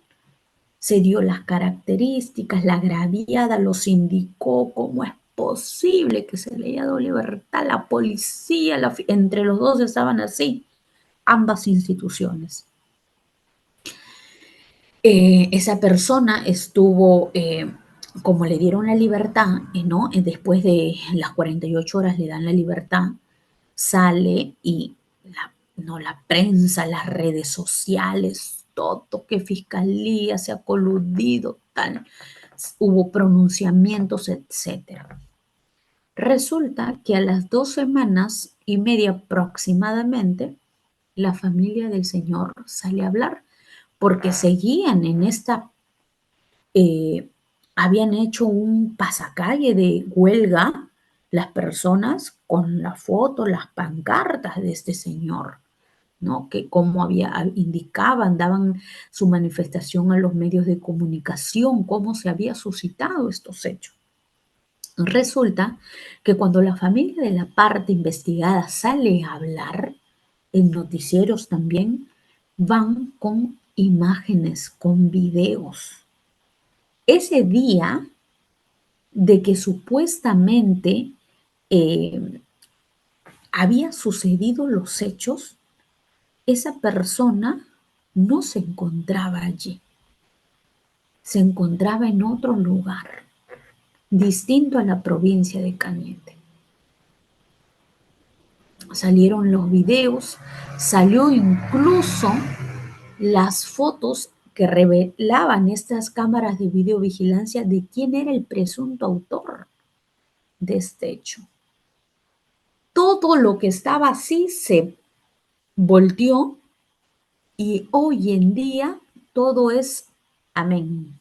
Se dio las características, la agraviada los indicó, cómo es posible que se le haya dado libertad. La policía, entre los dos estaban así, ambas instituciones. Esa persona estuvo, como le dieron la libertad, ¿no? Después de las 48 horas le dan la libertad, sale y no, la prensa, las redes sociales, todo, que fiscalía se ha coludido, tal, hubo pronunciamientos, etcétera. Resulta que a las 2 semanas y media aproximadamente, la familia del señor sale a hablar porque seguían en esta, habían hecho un pasacalle de huelga las personas con la foto, las pancartas de este señor, ¿no? Que como indicaban, daban su manifestación a los medios de comunicación, cómo se había suscitado estos hechos. Resulta que cuando la familia de la parte investigada sale a hablar, en noticieros también, van con imágenes, con videos. Ese día de que supuestamente eh, había sucedido los hechos, esa persona no se encontraba allí, se encontraba en otro lugar, distinto a la provincia de Cañete. Salieron los videos, salió incluso las fotos que revelaban estas cámaras de videovigilancia de quién era el presunto autor de este hecho. Todo lo que estaba así se volteó y hoy en día todo es amén.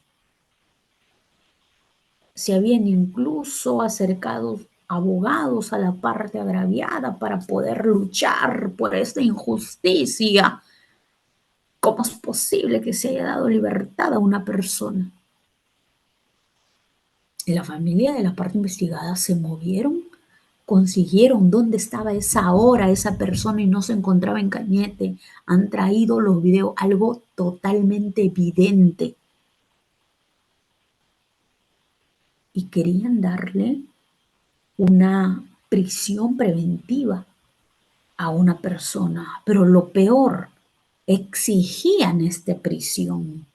Se habían incluso acercado abogados a la parte agraviada para poder luchar por esta injusticia. ¿Cómo es posible que se haya dado libertad a una persona? La familia de la parte investigada se movieron, consiguieron dónde estaba esa hora esa persona y no se encontraba en Cañete. Han traído los videos, algo totalmente evidente. Y querían darle una prisión preventiva a una persona, pero lo peor, exigían esta prisión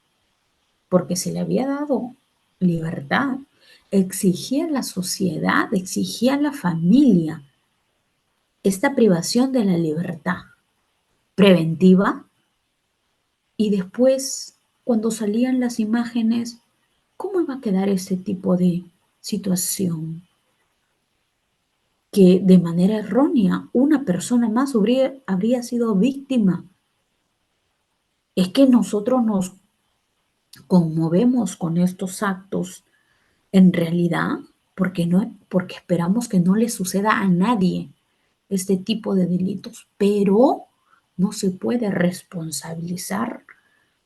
porque se le había dado libertad, exigía la sociedad, exigía la familia esta privación de la libertad preventiva y después, cuando salían las imágenes, ¿cómo iba a quedar ese tipo de situación? Que de manera errónea una persona más habría sido víctima. Es que nosotros nos conmovemos con estos actos en realidad porque esperamos que no le suceda a nadie este tipo de delitos, pero no se puede responsabilizar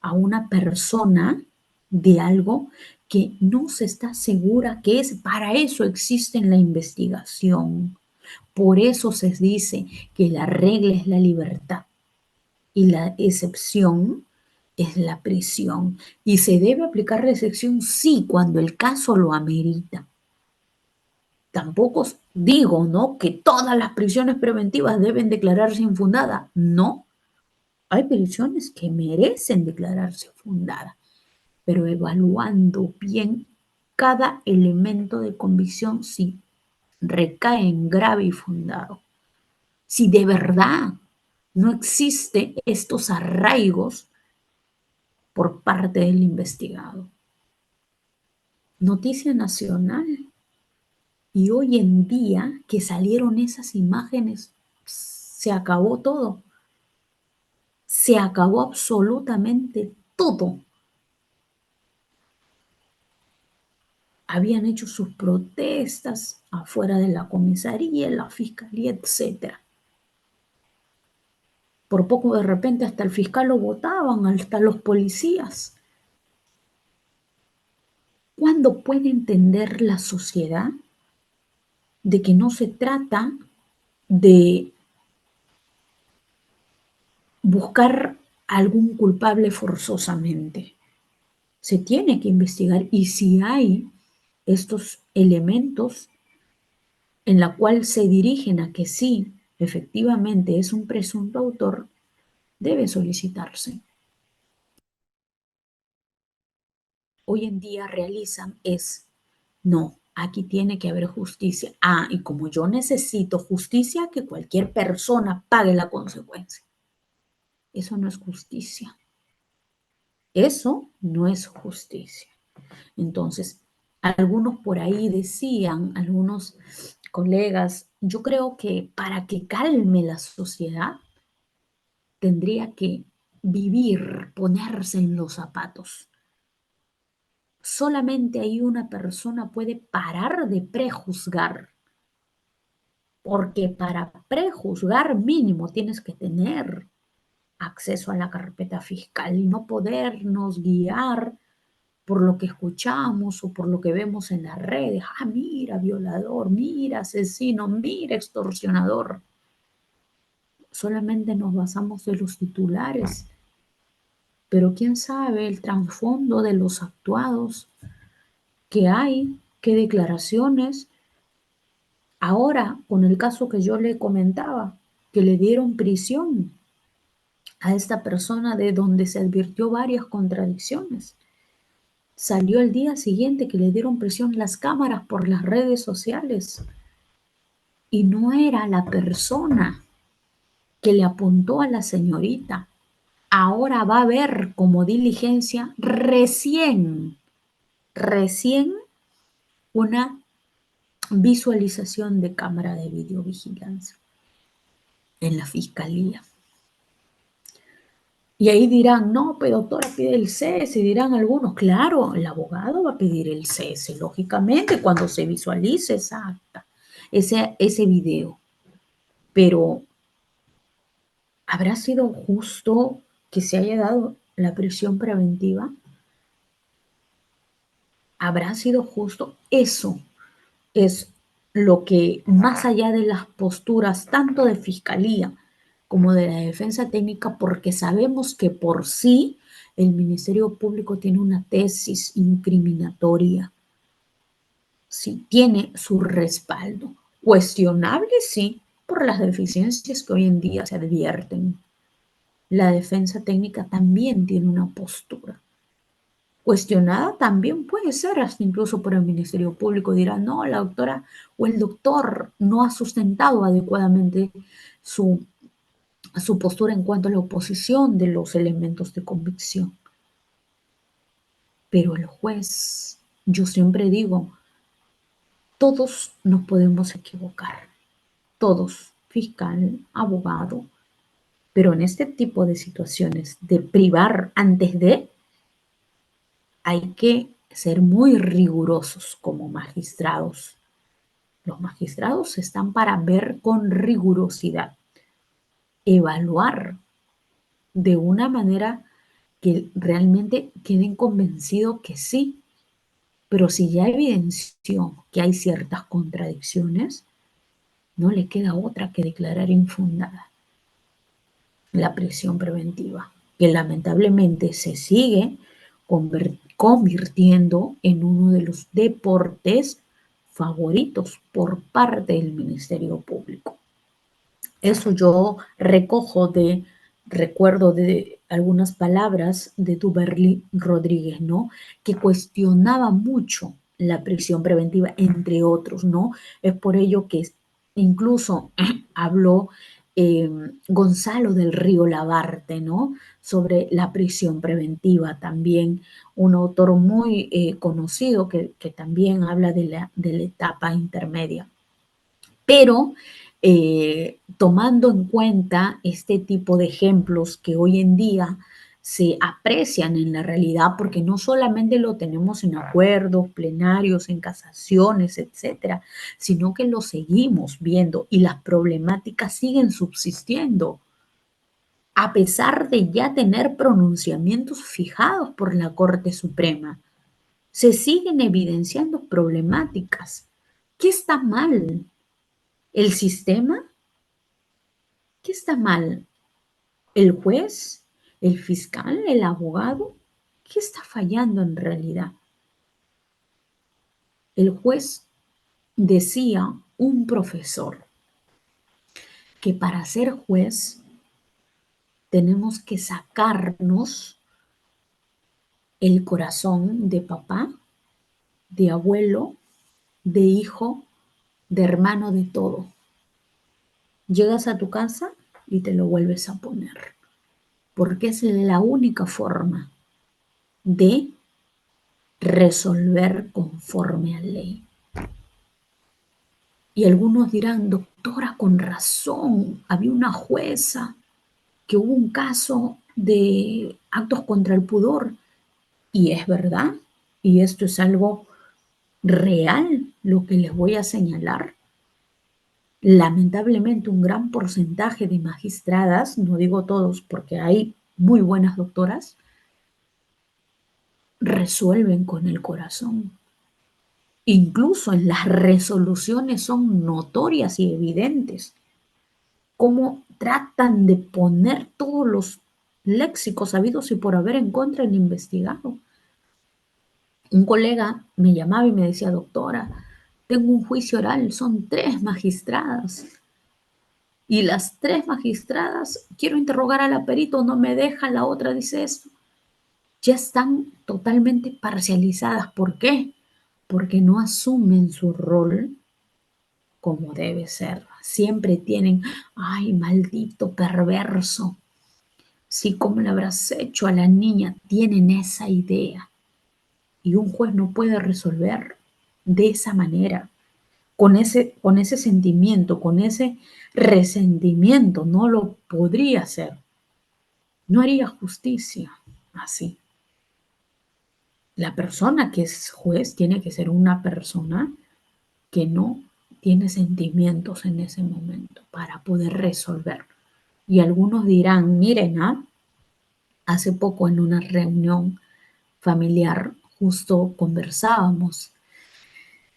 a una persona de algo que no se está segura que es. Para eso existe la investigación. Por eso se dice que la regla es la libertad y la excepción es la prisión. Y se debe aplicar la excepción sí cuando el caso lo amerita. Tampoco digo, ¿no?, que todas las prisiones preventivas deben declararse infundadas. No, hay prisiones que merecen declararse fundadas, pero evaluando bien cada elemento de convicción si recae en grave y fundado. Si de verdad no existen estos arraigos por parte del investigado. Noticia nacional. Y hoy en día que salieron esas imágenes, se acabó todo. Se acabó absolutamente todo. Habían hecho sus protestas afuera de la comisaría, la fiscalía, etcétera. Por poco de repente hasta el fiscal lo votaban, hasta los policías. ¿Cuándo puede entender la sociedad de que no se trata de buscar algún culpable forzosamente? Se tiene que investigar y si hay estos elementos en la cual se dirigen a que sí, efectivamente es un presunto autor, debe solicitarse. Hoy en día realizan es, no, aquí tiene que haber justicia. Ah, y como yo necesito justicia, que cualquier persona pague la consecuencia. Eso no es justicia. Eso no es justicia. Entonces, algunos por ahí decían, algunos colegas, yo creo que para que calme la sociedad, tendría que vivir, ponerse en los zapatos. Solamente ahí una persona puede parar de prejuzgar, porque para prejuzgar mínimo tienes que tener acceso a la carpeta fiscal y no podernos guiar por lo que escuchamos o por lo que vemos en las redes. Ah, mira, violador, mira, asesino, mira, extorsionador. Solamente nos basamos en los titulares, pero quién sabe el trasfondo de los actuados que hay, qué declaraciones. Ahora, con el caso que yo le comentaba, que le dieron prisión a esta persona de donde se advirtió varias contradicciones. Salió el día siguiente que le dieron prisión las cámaras por las redes sociales y no era la persona que le apuntó a la señorita. Ahora va a haber como diligencia recién una visualización de cámara de videovigilancia en la fiscalía. Y ahí dirán, no, pero doctora pide el cese, y dirán algunos, claro, el abogado va a pedir el cese, lógicamente, cuando se visualice esa acta, ese video. Pero, ¿habrá sido justo que se haya dado la prisión preventiva? ¿Habrá sido justo? Eso es lo que, más allá de las posturas tanto de fiscalía como de la defensa técnica, porque sabemos que por sí el Ministerio Público tiene una tesis incriminatoria, sí, tiene su respaldo. Cuestionable, sí, por las deficiencias que hoy en día se advierten. La defensa técnica también tiene una postura. Cuestionada también puede ser, hasta incluso por el Ministerio Público. Dirá, no, la doctora o el doctor no ha sustentado adecuadamente su postura en cuanto a la oposición de los elementos de convicción. pero el juez, yo siempre digo, todos nos podemos equivocar, todos, fiscal, abogado, pero en este tipo de situaciones de privar antes de, hay que ser muy rigurosos como magistrados. Los magistrados están para ver con rigurosidad, evaluar de una manera que realmente queden convencidos que sí, pero si ya evidenció que hay ciertas contradicciones, no le queda otra que declarar infundada la prisión preventiva, que lamentablemente se sigue convirtiendo en uno de los deportes favoritos por parte del Ministerio Público. Eso yo recuerdo de algunas palabras de Duberly Rodríguez, ¿no? Que cuestionaba mucho la prisión preventiva, entre otros, ¿no? Es por ello que incluso habló eh, Gonzalo del Río Labarte, ¿no? Sobre la prisión preventiva también, un autor muy conocido que también habla de la etapa intermedia. Pero tomando en cuenta este tipo de ejemplos que hoy en día se aprecian en la realidad, porque no solamente lo tenemos en acuerdos plenarios, en casaciones, etcétera, sino que lo seguimos viendo y las problemáticas siguen subsistiendo, a pesar de ya tener pronunciamientos fijados por la Corte Suprema. Se siguen evidenciando problemáticas. ¿Qué está mal? ¿El sistema? ¿Qué está mal? ¿El juez? ¿El fiscal? ¿El abogado? ¿Qué está fallando en realidad? El juez decía, un profesor, que para ser juez tenemos que sacarnos el corazón de papá, de abuelo, de hijo, de hermano, de todo. Llegas a tu casa y te lo vuelves a poner, porque es la única forma de resolver conforme a ley. Y algunos dirán, doctora, con razón, había una jueza que hubo un caso de actos contra el pudor. Y es verdad, y esto es algo real, lo que les voy a señalar. Lamentablemente un gran porcentaje de magistradas, no digo todos porque hay muy buenas doctoras, resuelven con el corazón. Incluso en las resoluciones son notorias y evidentes cómo tratan de poner todos los léxicos habidos y por haber en contra del investigado. Un colega me llamaba y me decía, doctora, tengo un juicio oral, son 3 magistradas. Y las 3 magistradas, quiero interrogar a la perito, no me deja, la otra dice esto. Ya están totalmente parcializadas. ¿Por qué? Porque no asumen su rol como debe ser. Siempre tienen, ay, maldito perverso. Sí, ¿cómo le habrás hecho a la niña? Tienen esa idea. Y un juez no puede resolver de esa manera, con ese sentimiento, con ese resentimiento. No lo podría hacer. No haría justicia así. La persona que es juez tiene que ser una persona que no tiene sentimientos en ese momento para poder resolver. Y algunos dirán, miren, hace poco en una reunión familiar justo conversábamos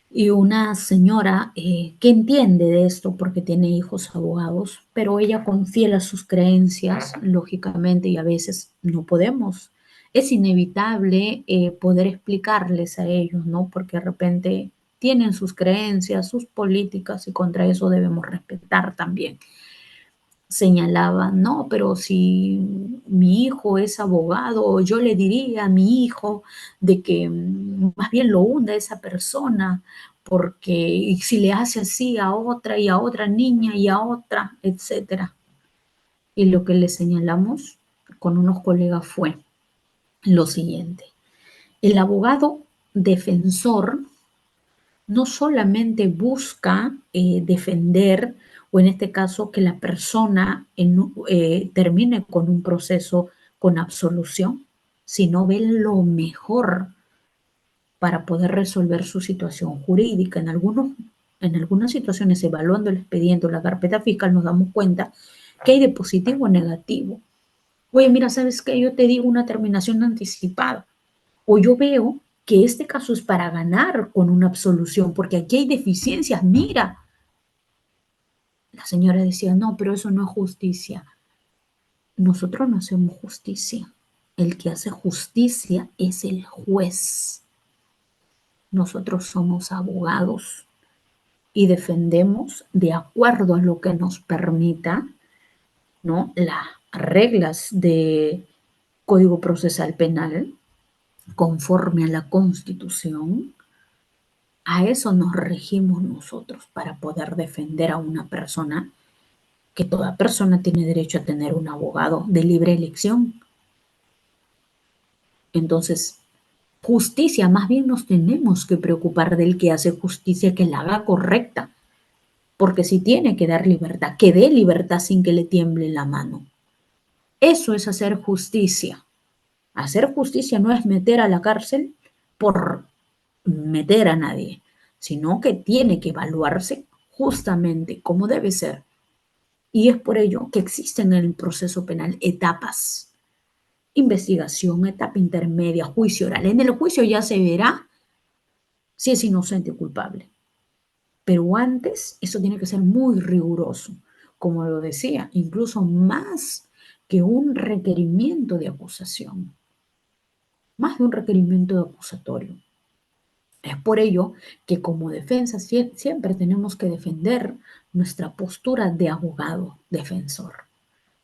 y una señora que entiende de esto porque tiene hijos abogados, pero ella confiela a sus creencias, lógicamente, y a veces no podemos. Es inevitable poder explicarles a ellos, ¿no? Porque de repente tienen sus creencias, sus políticas y contra eso debemos respetar también. Señalaba, no, pero si mi hijo es abogado, yo le diría a mi hijo de que más bien lo hunda a esa persona, porque si le hace así a otra y a otra niña y a otra, etcétera. Y lo que le señalamos con unos colegas fue lo siguiente. El abogado defensor no solamente busca defender, o en este caso que la persona termine con un proceso con absolución, sino ve lo mejor para poder resolver su situación jurídica. En algunas situaciones, evaluando el expediente o la carpeta fiscal, nos damos cuenta que hay de positivo o negativo. Oye, mira, ¿sabes qué? Yo te digo una terminación anticipada. O yo veo que este caso es para ganar con una absolución, porque aquí hay deficiencias. Mira, la señora decía, no, pero eso no es justicia. Nosotros no hacemos justicia. El que hace justicia es el juez. Nosotros somos abogados y defendemos de acuerdo a lo que nos permita, ¿no? Las reglas de Código Procesal Penal conforme a la Constitución. A eso nos regimos nosotros para poder defender a una persona, que toda persona tiene derecho a tener un abogado de libre elección. Entonces, justicia, más bien nos tenemos que preocupar del que hace justicia, que la haga correcta, porque si tiene que dar libertad, que dé libertad sin que le tiemble la mano. Eso es hacer justicia. Hacer justicia no es meter a la cárcel por meter a nadie, sino que tiene que evaluarse justamente como debe ser. Y es por ello que existen en el proceso penal etapas: investigación, etapa intermedia, juicio oral. En el juicio ya se verá si es inocente o culpable. Pero antes eso tiene que ser muy riguroso, como lo decía, incluso más que un requerimiento de acusación, más de un requerimiento de acusatorio. Es por ello que como defensa siempre tenemos que defender nuestra postura de abogado defensor,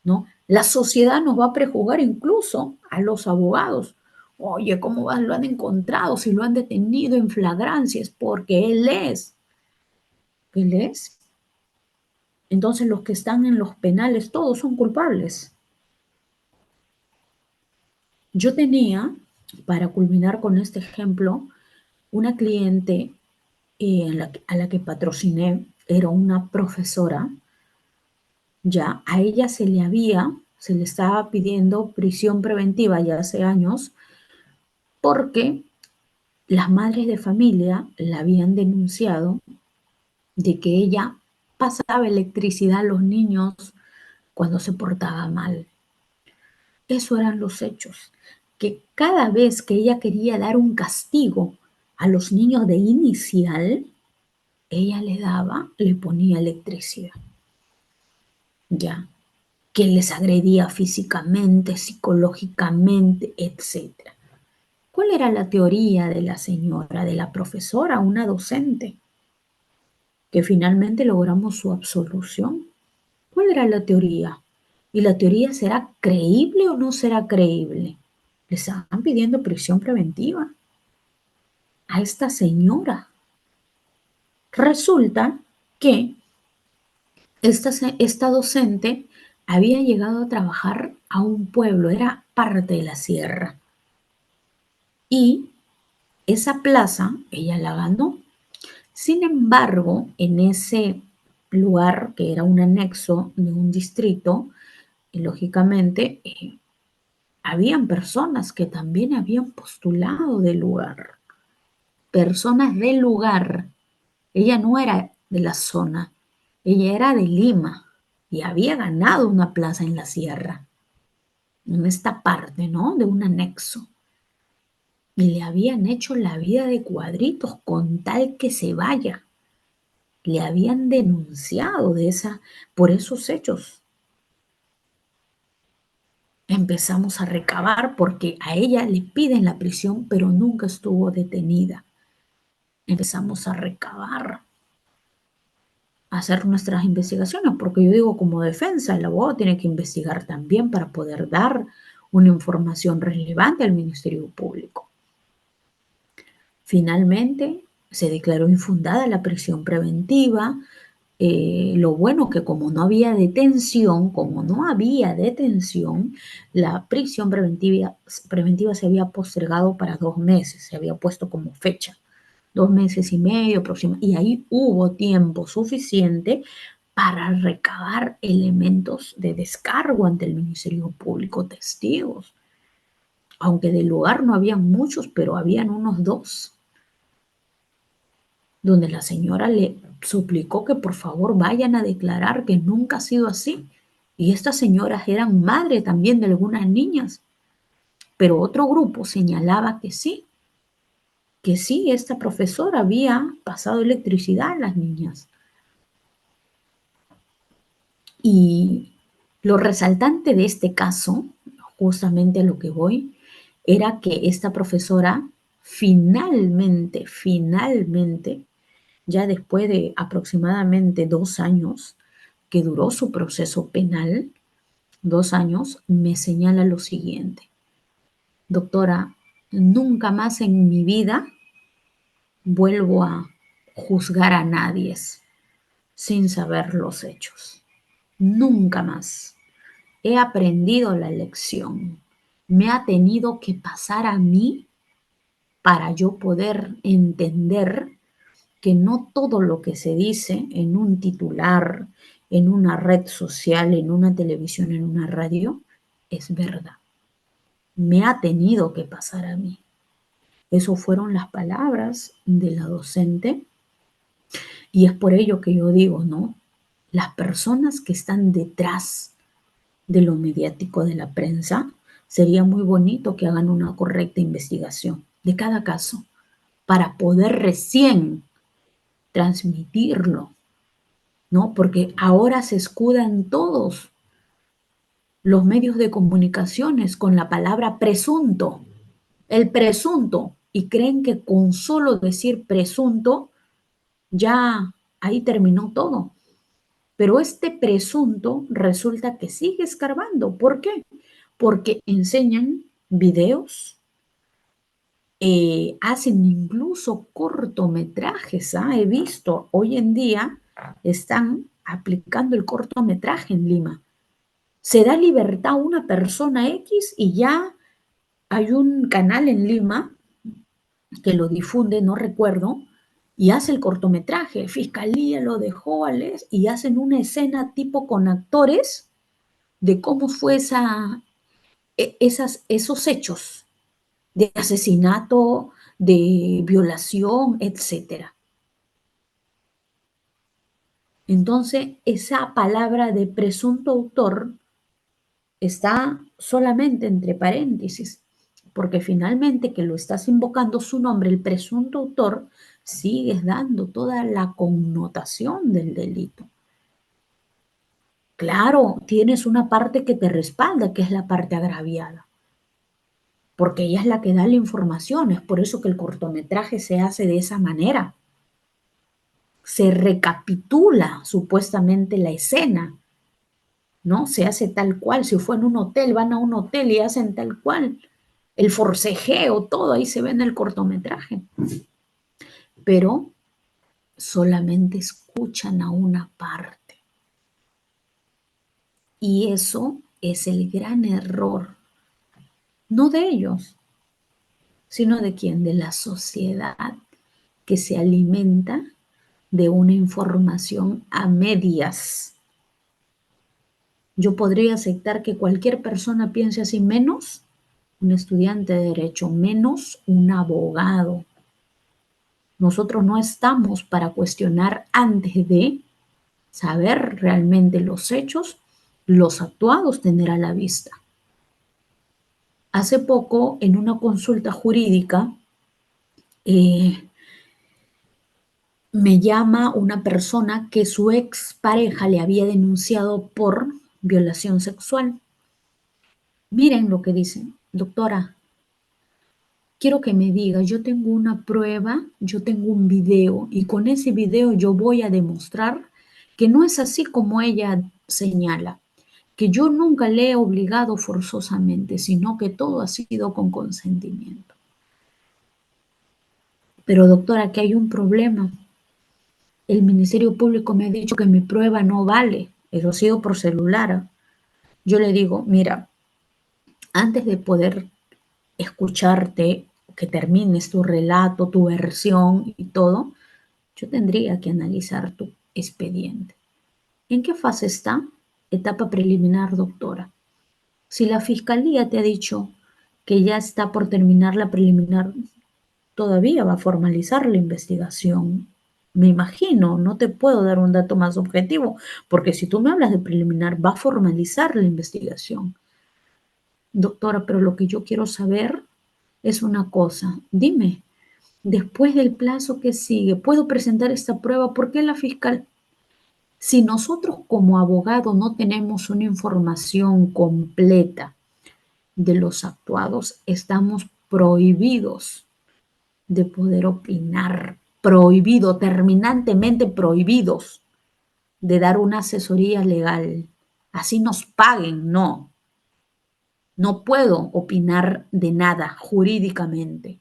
¿no? La sociedad nos va a prejuzgar incluso a los abogados. Oye, ¿cómo lo han encontrado? Si lo han detenido en flagrancia es porque él es. Él es. Entonces los que están en los penales todos son culpables. Yo tenía, para culminar con este ejemplo, una cliente a la que patrociné, era una profesora. Ya a ella se le estaba pidiendo prisión preventiva ya hace años, porque las madres de familia la habían denunciado de que ella pasaba electricidad a los niños cuando se portaba mal. Eso eran los hechos, que cada vez que ella quería dar un castigo a los niños de inicial, ella le ponía electricidad, ya, que les agredía físicamente, psicológicamente, etcétera. ¿Cuál era la teoría de la señora, de la profesora, una docente, que finalmente logramos su absolución? ¿Cuál era la teoría? ¿Y la teoría será creíble o no será creíble? Le estaban pidiendo prisión preventiva a esta señora. Resulta que esta docente había llegado a trabajar a un pueblo, era parte de la sierra. Y esa plaza ella la ganó. Sin embargo, en ese lugar, que era un anexo de un distrito, lógicamente, habían personas que también habían postulado del lugar. Personas del lugar. Ella no era de la zona, ella era de Lima y había ganado una plaza en la sierra, en esta parte, ¿no? De un anexo. Y le habían hecho la vida de cuadritos con tal que se vaya. Le habían denunciado por esos hechos. Empezamos a recabar porque a ella le piden la prisión, pero nunca estuvo detenida. Empezamos a recabar, a hacer nuestras investigaciones, porque yo digo, como defensa, el abogado tiene que investigar también para poder dar una información relevante al Ministerio Público. Finalmente, se declaró infundada la prisión preventiva, Lo bueno que como no había detención, la prisión preventiva se había postergado para 2 meses, se había puesto como fecha, 2 meses y medio aproximadamente, y ahí hubo tiempo suficiente para recabar elementos de descargo ante el Ministerio Público, testigos, aunque del lugar no habían muchos, pero habían unos dos, donde la señora le suplicó que por favor vayan a declarar que nunca ha sido así. Y estas señoras eran madre también de algunas niñas, pero otro grupo señalaba que sí, esta profesora había pasado electricidad a las niñas. Y lo resaltante de este caso, justamente a lo que voy, era que esta profesora finalmente, ya después de aproximadamente 2 años que duró su proceso penal, 2 años, me señala lo siguiente: doctora, nunca más en mi vida vuelvo a juzgar a nadie sin saber los hechos. Nunca más. He aprendido la lección. Me ha tenido que pasar a mí para yo poder entender que no todo lo que se dice en un titular, en una red social, en una televisión, en una radio, es verdad. Me ha tenido que pasar a mí. Esas fueron las palabras de la docente, y es por ello que yo digo, ¿no? Las personas que están detrás de lo mediático de la prensa, sería muy bonito que hagan una correcta investigación de cada caso para poder recién transmitirlo, ¿no? Porque ahora se escudan todos los medios de comunicaciones con la palabra presunto, el presunto, y creen que con solo decir presunto ya ahí terminó todo. Pero este presunto resulta que sigue escarbando. ¿Por qué? Porque enseñan videos, hacen incluso cortometrajes. He visto, hoy en día están aplicando el cortometraje en Lima. Se da libertad a una persona X y ya hay un canal en Lima que lo difunde, no recuerdo, y hace el cortometraje. Fiscalía lo dejó a Les y hacen una escena tipo con actores de cómo fue esos hechos de asesinato, de violación, etcétera. Entonces, esa palabra de presunto autor está solamente entre paréntesis, porque finalmente que lo estás invocando su nombre, el presunto autor, sigues dando toda la connotación del delito. Claro, tienes una parte que te respalda, que es la parte agraviada, porque ella es la que da la información. Es por eso que el cortometraje se hace de esa manera. Se recapitula supuestamente la escena, ¿no? Se hace tal cual. Si fue en un hotel, van a un hotel y hacen tal cual. El forcejeo, todo ahí se ve en el cortometraje. Pero solamente escuchan a una parte. Y eso es el gran error, no de ellos, sino de quién, de la sociedad, que se alimenta de una información a medias. Yo podría aceptar que cualquier persona piense así, menos un estudiante de derecho, menos un abogado. Nosotros no estamos para cuestionar antes de saber realmente los hechos, los actuados, tener a la vista. Hace poco, en una consulta jurídica, me llama una persona que su expareja le había denunciado por violación sexual. Miren lo que dice: doctora, quiero que me diga, yo tengo una prueba, yo tengo un video, y con ese video yo voy a demostrar que no es así como ella señala, que yo nunca le he obligado forzosamente, sino que todo ha sido con consentimiento. Pero doctora, aquí hay un problema. el Ministerio Público me ha dicho que mi prueba no vale, lo ha sido por celular. Yo le digo, mira, antes de poder escucharte, que termines tu relato, tu versión y todo, yo tendría que analizar tu expediente. ¿En qué fase está? Etapa preliminar, doctora. Si la fiscalía te ha dicho que ya está por terminar la preliminar, todavía va a formalizar la investigación. Me imagino, no te puedo dar un dato más objetivo, porque si tú me hablas de preliminar, va a formalizar la investigación. Doctora, pero lo que yo quiero saber es una cosa. Dime, después del plazo que sigue, ¿puedo presentar esta prueba? ¿Por qué la fiscal? Si nosotros como abogado no tenemos una información completa de los actuados, estamos prohibidos de poder opinar, prohibido, terminantemente prohibidos de dar una asesoría legal. Así nos paguen, no. No puedo opinar de nada jurídicamente.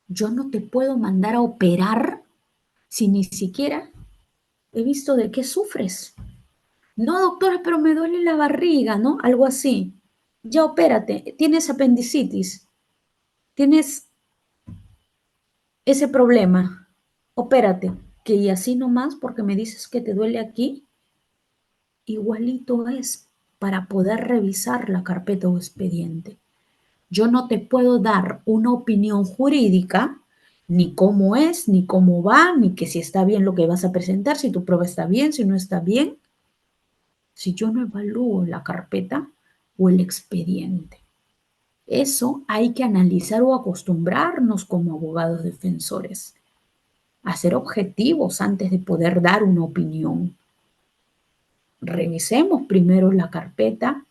Yo no te puedo mandar a operar si ni siquiera he visto de qué sufres. No, doctora, pero me duele la barriga, ¿no? Algo así. Ya opérate, tienes apendicitis, tienes ese problema, opérate. Que y así nomás, porque me dices que te duele aquí, igualito es para poder revisar la carpeta o expediente. Yo no te puedo dar una opinión jurídica, ni cómo es, ni cómo va, ni que si está bien lo que vas a presentar, si tu prueba está bien, si no está bien, si yo no evalúo la carpeta o el expediente. Eso hay que analizar o acostumbrarnos como abogados defensores a ser objetivos antes de poder dar una opinión. Revisemos primero la carpeta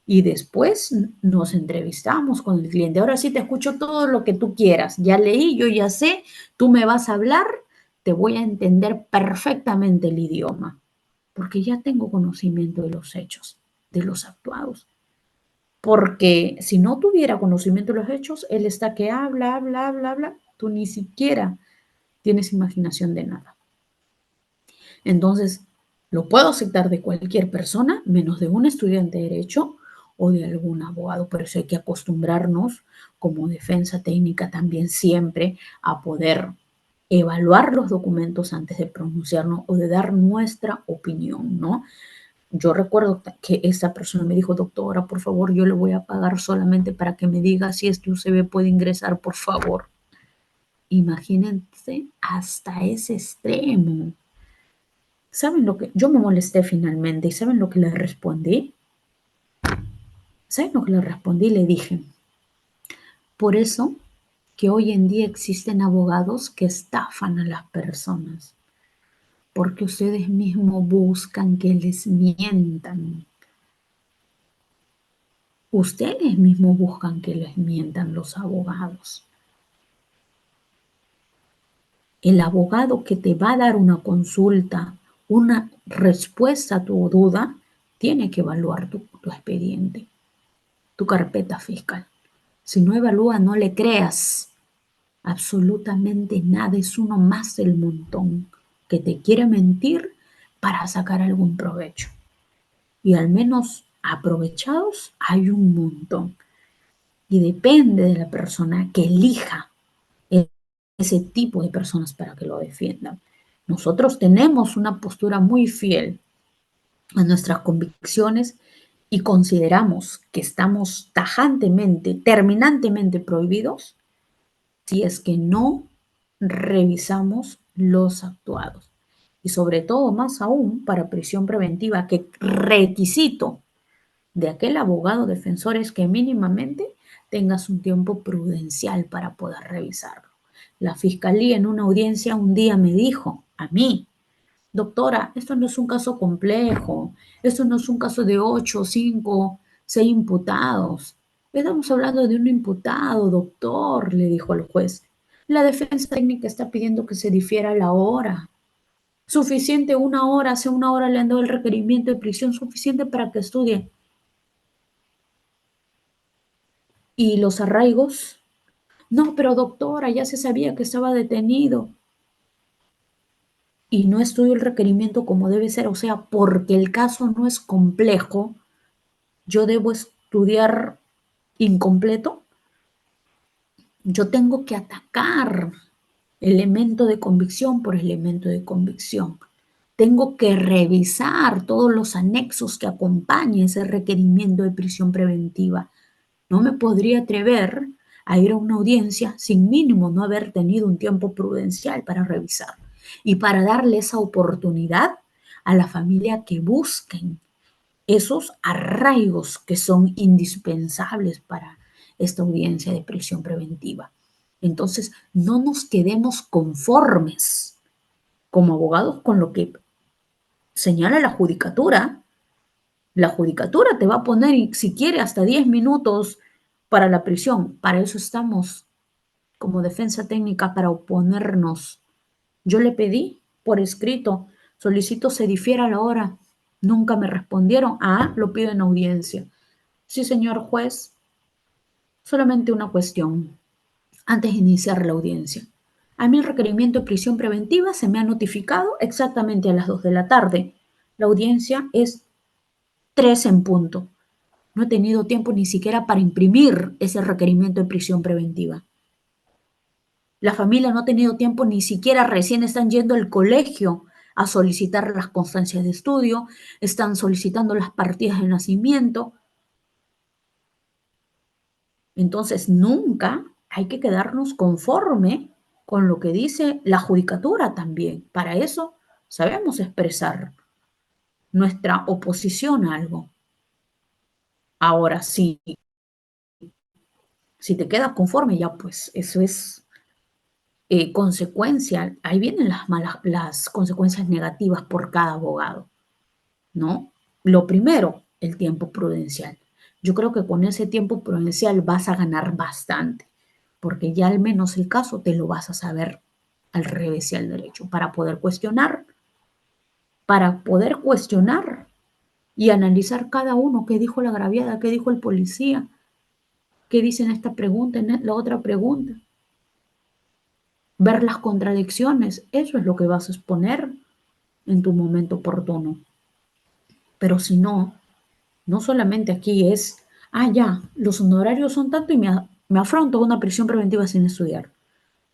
y después nos entrevistamos con el cliente. Ahora sí te escucho todo lo que tú quieras. Ya leí, yo ya sé, tú me vas a hablar, te voy a entender perfectamente el idioma, porque ya tengo conocimiento de los hechos, de los actuados. Porque si no tuviera conocimiento de los hechos, él está que habla, habla, habla, habla, tú ni siquiera tienes imaginación de nada. Entonces, lo puedo aceptar de cualquier persona, menos de un estudiante de derecho o de algún abogado. Por eso hay que acostumbrarnos como defensa técnica también siempre a poder evaluar los documentos antes de pronunciarnos o de dar nuestra opinión, ¿no? Yo recuerdo que esa persona me dijo, doctora, por favor, yo le voy a pagar solamente para que me diga si este UCB puede ingresar, por favor. Imagínense hasta ese extremo. ¿Saben lo que? Yo me molesté finalmente y ¿saben lo que le respondí? ¿Saben lo que le respondí? Le dije, por eso que hoy en día existen abogados que estafan a las personas, porque ustedes mismos buscan que les mientan. Ustedes mismos buscan que les mientan los abogados. El abogado que te va a dar una consulta, una respuesta a tu duda, tiene que evaluar tu expediente, tu carpeta fiscal. Si no evalúa, no le creas absolutamente nada. Es uno más del montón que te quiere mentir para sacar algún provecho. Y al menos aprovechados hay un montón. Y depende de la persona que elija ese tipo de personas para que lo defiendan. Nosotros tenemos una postura muy fiel a nuestras convicciones y consideramos que estamos tajantemente, terminantemente prohibidos si es que no revisamos los actuados. Y sobre todo, más aún, para prisión preventiva, que requisito de aquel abogado defensor es que mínimamente tengas un tiempo prudencial para poder revisarlo. La fiscalía en una audiencia un día me dijo a mí, doctora, esto no es un caso complejo, esto no es un caso de 8, 5, 6 imputados. Estamos hablando de un imputado, doctor, le dijo el juez. La defensa técnica está pidiendo que se difiera la hora. Suficiente una hora, hace una hora le han dado el requerimiento de prisión suficiente para que estudie. ¿Y los arraigos? No, pero doctora, ya se sabía que estaba detenido. y no estudio el requerimiento como debe ser, o sea, porque el caso no es complejo, yo debo estudiar incompleto. Yo tengo que atacar elemento de convicción por elemento de convicción. Tengo que revisar todos los anexos que acompañan ese requerimiento de prisión preventiva. No me podría atrever a ir a una audiencia sin mínimo no haber tenido un tiempo prudencial para revisar y para darle esa oportunidad a la familia que busquen esos arraigos que son indispensables para esta audiencia de prisión preventiva. Entonces, no nos quedemos conformes como abogados con lo que señala la judicatura. La judicatura te va a poner, si quiere, hasta 10 minutos para la prisión. Para eso estamos como defensa técnica, para oponernos. Yo le pedí por escrito, solicito se difiera la hora. Nunca me respondieron. Ah, lo pido en audiencia. Sí, señor juez, solamente una cuestión antes de iniciar la audiencia. A mí el requerimiento de prisión preventiva se me ha notificado exactamente a las 2 de la tarde. La audiencia es 3 en punto. No he tenido tiempo ni siquiera para imprimir ese requerimiento de prisión preventiva. La familia no ha tenido tiempo ni siquiera, recién están yendo al colegio a solicitar las constancias de estudio, están solicitando las partidas de nacimiento. Entonces, nunca hay que quedarnos conforme con lo que dice la judicatura también. Para eso sabemos expresar nuestra oposición a algo. Ahora, si te quedas conforme, ya pues eso es consecuencia. Ahí vienen las consecuencias negativas por cada abogado, ¿no? Lo primero, el tiempo prudencial. Yo creo que con ese tiempo prudencial vas a ganar bastante, porque ya al menos el caso te lo vas a saber al revés y al derecho, para poder cuestionar y analizar cada uno, qué dijo la agraviada, qué dijo el policía, qué dice en esta pregunta, en la otra pregunta. Ver las contradicciones, eso es lo que vas a exponer en tu momento oportuno. Pero si no, no solamente aquí es, ya, los honorarios son tanto y me afronto a una prisión preventiva sin estudiar,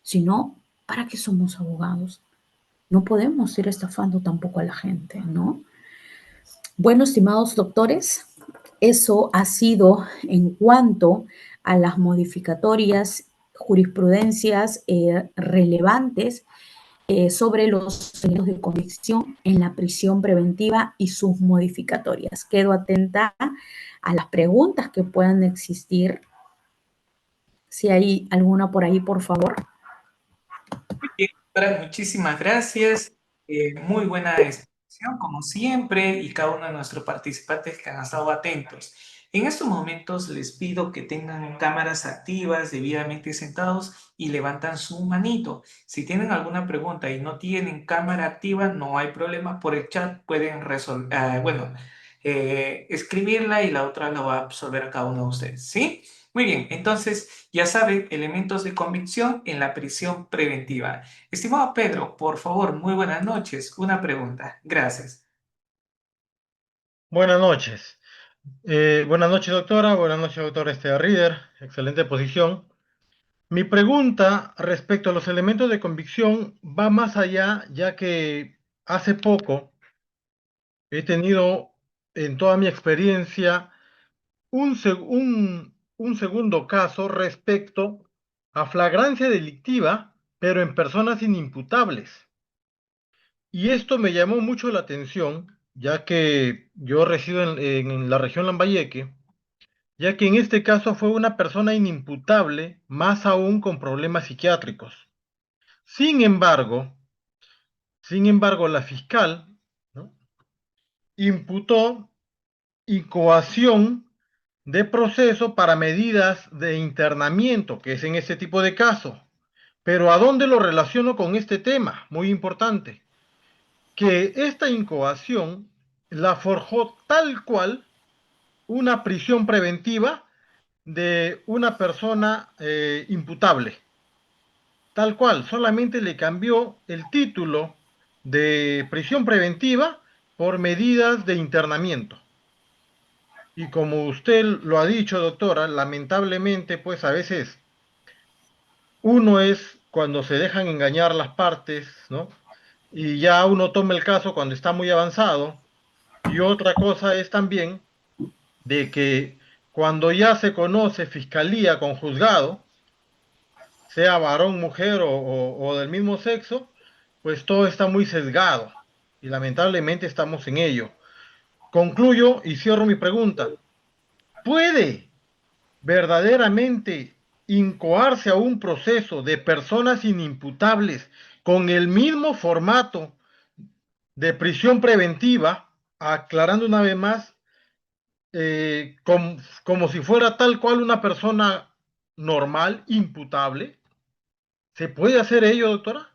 sino, ¿para qué somos abogados? No podemos ir estafando tampoco a la gente, ¿no? Bueno, estimados doctores, eso ha sido en cuanto a las modificatorias, jurisprudencias relevantes sobre los delitos de convicción en la prisión preventiva y sus modificatorias. Quedo atenta a las preguntas que puedan existir. Si hay alguna por ahí, por favor. Bien, doctora, muchísimas gracias. Muy buena exposición, como siempre, y cada uno de nuestros participantes que han estado atentos. En estos momentos les pido que tengan cámaras activas, debidamente sentados y levantan su manito. Si tienen alguna pregunta y no tienen cámara activa, no hay problema. Por el chat pueden escribirla y la otra la va a absorber a cada uno de ustedes. ¿Sí? Muy bien, entonces ya saben, elementos de convicción en la prisión preventiva. Estimado Pedro, por favor, muy buenas noches. Una pregunta. Gracias. Buenas noches. Buenas noches, doctora. Buenas noches, doctor Reader. Excelente posición. Mi pregunta respecto a los elementos de convicción va más allá, ya que hace poco he tenido en toda mi experiencia un segundo caso respecto a flagrancia delictiva, pero en personas inimputables. Y esto me llamó mucho la atención, ya que yo resido en la región Lambayeque, ya que en este caso fue una persona inimputable, más aún con problemas psiquiátricos. Sin embargo, la fiscal, ¿no?, imputó incoación de proceso para medidas de internamiento, que es en este tipo de casos. Pero ¿a dónde lo relaciono con este tema? Muy importante. Que esta incoación la forjó tal cual una prisión preventiva de una persona imputable. Tal cual, solamente le cambió el título de prisión preventiva por medidas de internamiento. Y como usted lo ha dicho, doctora, lamentablemente, pues a veces uno es cuando se dejan engañar las partes, ¿no? Y ya uno toma el caso cuando está muy avanzado. Y otra cosa es también de que cuando ya se conoce fiscalía con juzgado, sea varón, mujer o del mismo sexo, pues todo está muy sesgado. Y lamentablemente estamos en ello. Concluyo y cierro mi pregunta. ¿Puede verdaderamente incoarse a un proceso de personas inimputables con el mismo formato de prisión preventiva, aclarando una vez más, como si fuera tal cual una persona normal, imputable? ¿Se puede hacer ello, doctora?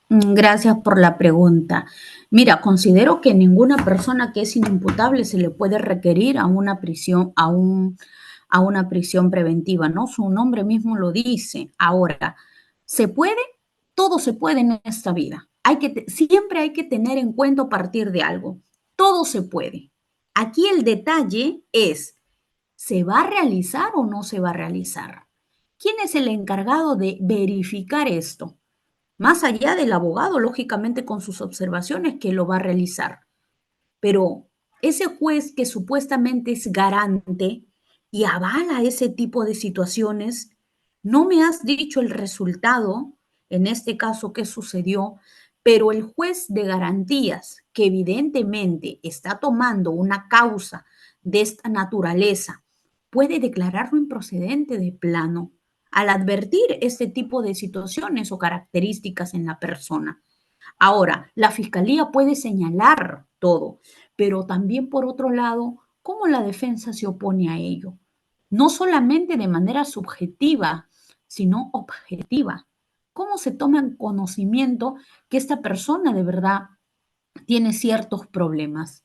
Gracias por la pregunta. Mira, considero que ninguna persona que es inimputable se le puede requerir a una prisión, a una prisión preventiva, ¿no? Su nombre mismo lo dice. Ahora, ¿se puede? Todo se puede en esta vida. Siempre hay que tener en cuenta a partir de algo. Todo se puede. Aquí el detalle es, ¿se va a realizar o no se va a realizar? ¿Quién es el encargado de verificar esto? Más allá del abogado, lógicamente con sus observaciones que lo va a realizar. Pero ese juez que supuestamente es garante y avala ese tipo de situaciones, no me has dicho el resultado, en este caso, qué sucedió, pero el juez de garantías, que evidentemente está tomando una causa de esta naturaleza, puede declararlo improcedente de plano al advertir este tipo de situaciones o características en la persona. Ahora, la fiscalía puede señalar todo, pero también por otro lado, ¿cómo la defensa se opone a ello? No solamente de manera subjetiva, sino objetiva. ¿Cómo se toma en conocimiento que esta persona de verdad tiene ciertos problemas?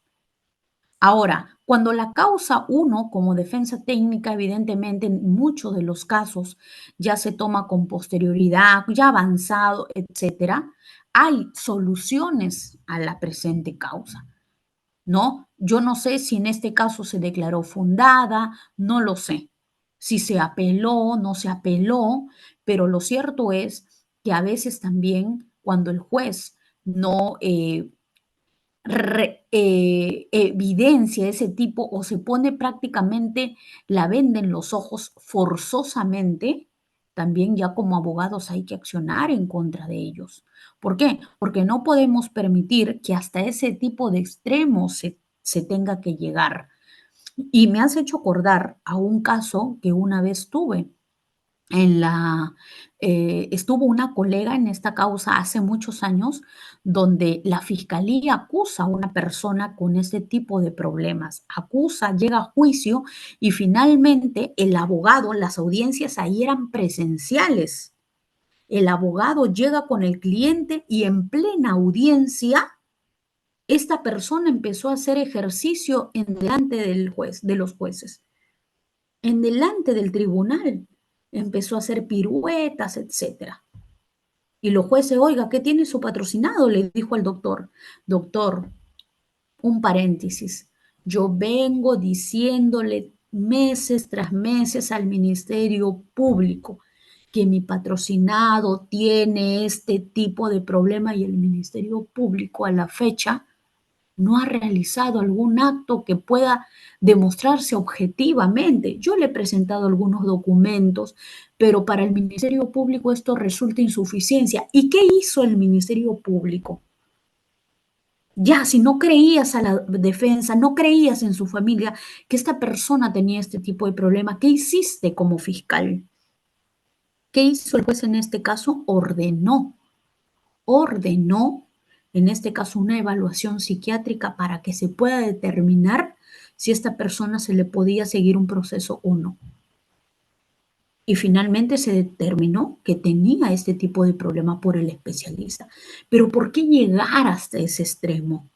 Ahora, cuando la causa uno como defensa técnica, evidentemente en muchos de los casos ya se toma con posterioridad, ya avanzado, etcétera, hay soluciones a la presente causa, ¿no? Yo no sé si en este caso se declaró fundada, no lo sé. Si se apeló, no se apeló, pero lo cierto es que a veces también cuando el juez no evidencia ese tipo o se pone prácticamente la venda en los ojos forzosamente, también ya como abogados hay que accionar en contra de ellos. ¿Por qué? Porque no podemos permitir que hasta ese tipo de extremos se tenga que llegar. Y me has hecho acordar a un caso que una vez tuve estuvo una colega en esta causa hace muchos años donde la fiscalía acusa a una persona con este tipo de problemas, acusa, llega a juicio y finalmente el abogado, las audiencias ahí eran presenciales. El abogado llega con el cliente y en plena audiencia esta persona empezó a hacer ejercicio en delante del juez, de los jueces, en delante del tribunal. Empezó a hacer piruetas, etcétera. Y los jueces, oiga, ¿qué tiene su patrocinado? Le dijo al doctor. Doctor, un paréntesis. Yo vengo diciéndole meses tras meses al Ministerio Público que mi patrocinado tiene este tipo de problema y el Ministerio Público a la fecha no ha realizado algún acto que pueda demostrarse objetivamente. Yo le he presentado algunos documentos, pero para el Ministerio Público esto resulta insuficiencia. ¿Y qué hizo el Ministerio Público? Ya, si no creías a la defensa, no creías en su familia, que esta persona tenía este tipo de problema, ¿qué hiciste como fiscal? ¿Qué hizo el juez en este caso? Ordenó, en este caso, una evaluación psiquiátrica para que se pueda determinar si a esta persona se le podía seguir un proceso o no. Y finalmente se determinó que tenía este tipo de problema por el especialista. Pero ¿por qué llegar hasta ese extremo?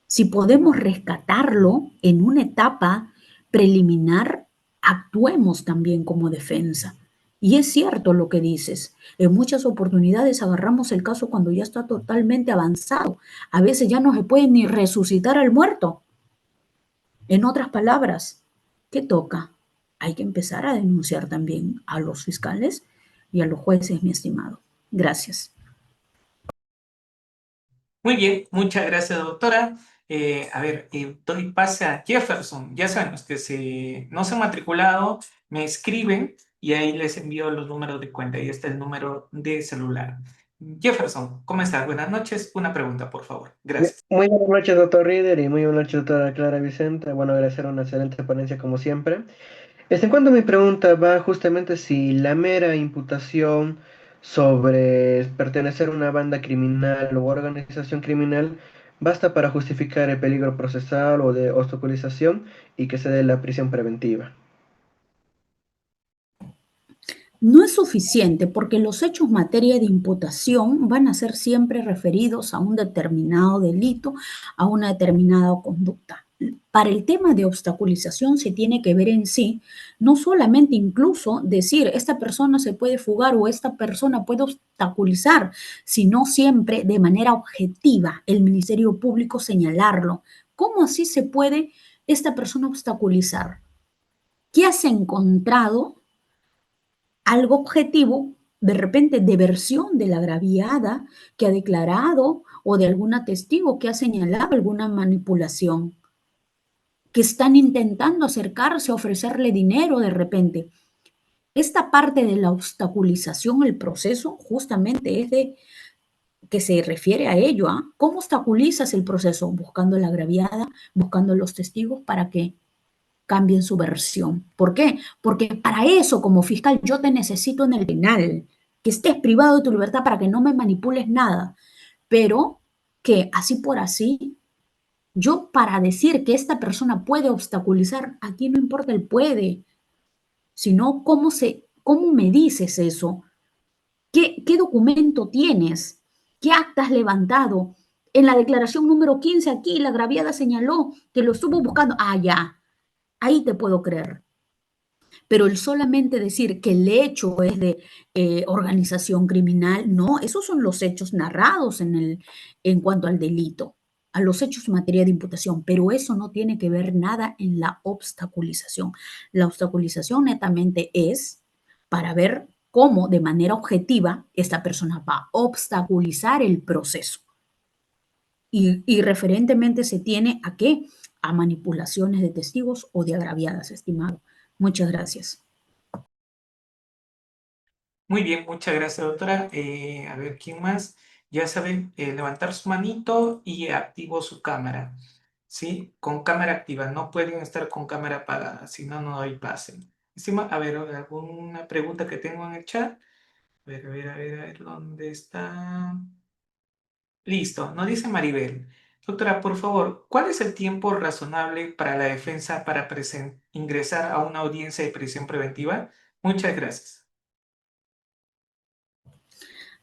Si podemos rescatarlo en una etapa preliminar, actuemos también como defensa. Y es cierto lo que dices. En muchas oportunidades agarramos el caso cuando ya está totalmente avanzado. A veces ya no se puede ni resucitar al muerto. En otras palabras, ¿qué toca? Hay que empezar a denunciar también a los fiscales y a los jueces, mi estimado. Gracias. Muy bien, muchas gracias, doctora. Doy pase a Jefferson. Ya saben, los que no se han matriculado, me escriben y ahí les envío los números de cuenta. Ahí está el número de celular. Jefferson, ¿cómo estás? Buenas noches. Una pregunta, por favor. Gracias. Muy buenas noches, doctor Reader, y muy buenas noches, doctora Clara Vicente. Bueno, agradecer una excelente ponencia como siempre. En cuanto a mi pregunta, va justamente si la mera imputación sobre pertenecer a una banda criminal o organización criminal basta para justificar el peligro procesal o de obstaculización y que se dé la prisión preventiva. No es suficiente porque los hechos materia de imputación van a ser siempre referidos a un determinado delito, a una determinada conducta. Para el tema de obstaculización se tiene que ver en sí, no solamente incluso decir esta persona se puede fugar o esta persona puede obstaculizar, sino siempre de manera objetiva el Ministerio Público señalarlo. ¿Cómo así se puede esta persona obstaculizar? ¿Qué has encontrado? Algo objetivo, de repente de versión de la agraviada que ha declarado o de alguna testigo que ha señalado alguna manipulación, que están intentando acercarse, ofrecerle dinero de repente. Esta parte de la obstaculización, el proceso, justamente es de que se refiere a ello. ¿Cómo obstaculizas el proceso? Buscando la agraviada, buscando los testigos para que cambien su versión. ¿Por qué? Porque para eso, como fiscal, yo te necesito en el penal, que estés privado de tu libertad para que no me manipules nada. Pero que así por así, yo para decir que esta persona puede obstaculizar, aquí no importa el puede, sino cómo me dices eso, qué documento tienes, qué acta has levantado. En la declaración número 15 aquí, la agraviada señaló que lo estuvo buscando. Ah, ya, ahí te puedo creer. Pero el solamente decir que el hecho es de organización criminal, no, esos son los hechos narrados en cuanto al delito, a los hechos en materia de imputación, pero eso no tiene que ver nada en la obstaculización. La obstaculización netamente es para ver cómo de manera objetiva esta persona va a obstaculizar el proceso. Y referentemente se tiene a qué? A manipulaciones de testigos o de agraviadas, estimado. Muchas gracias. Muy bien, muchas gracias, doctora. A ver, ¿quién más? Ya saben, levantar su manito y activo su cámara. ¿Sí? Con cámara activa. No pueden estar con cámara apagada, si no, no doy pase. Encima, a ver, alguna pregunta que tengo en el chat. A ver, ¿dónde está? Listo, nos dice Maribel. Doctora, por favor, ¿cuál es el tiempo razonable para la defensa para ingresar a una audiencia de prisión preventiva? Muchas gracias.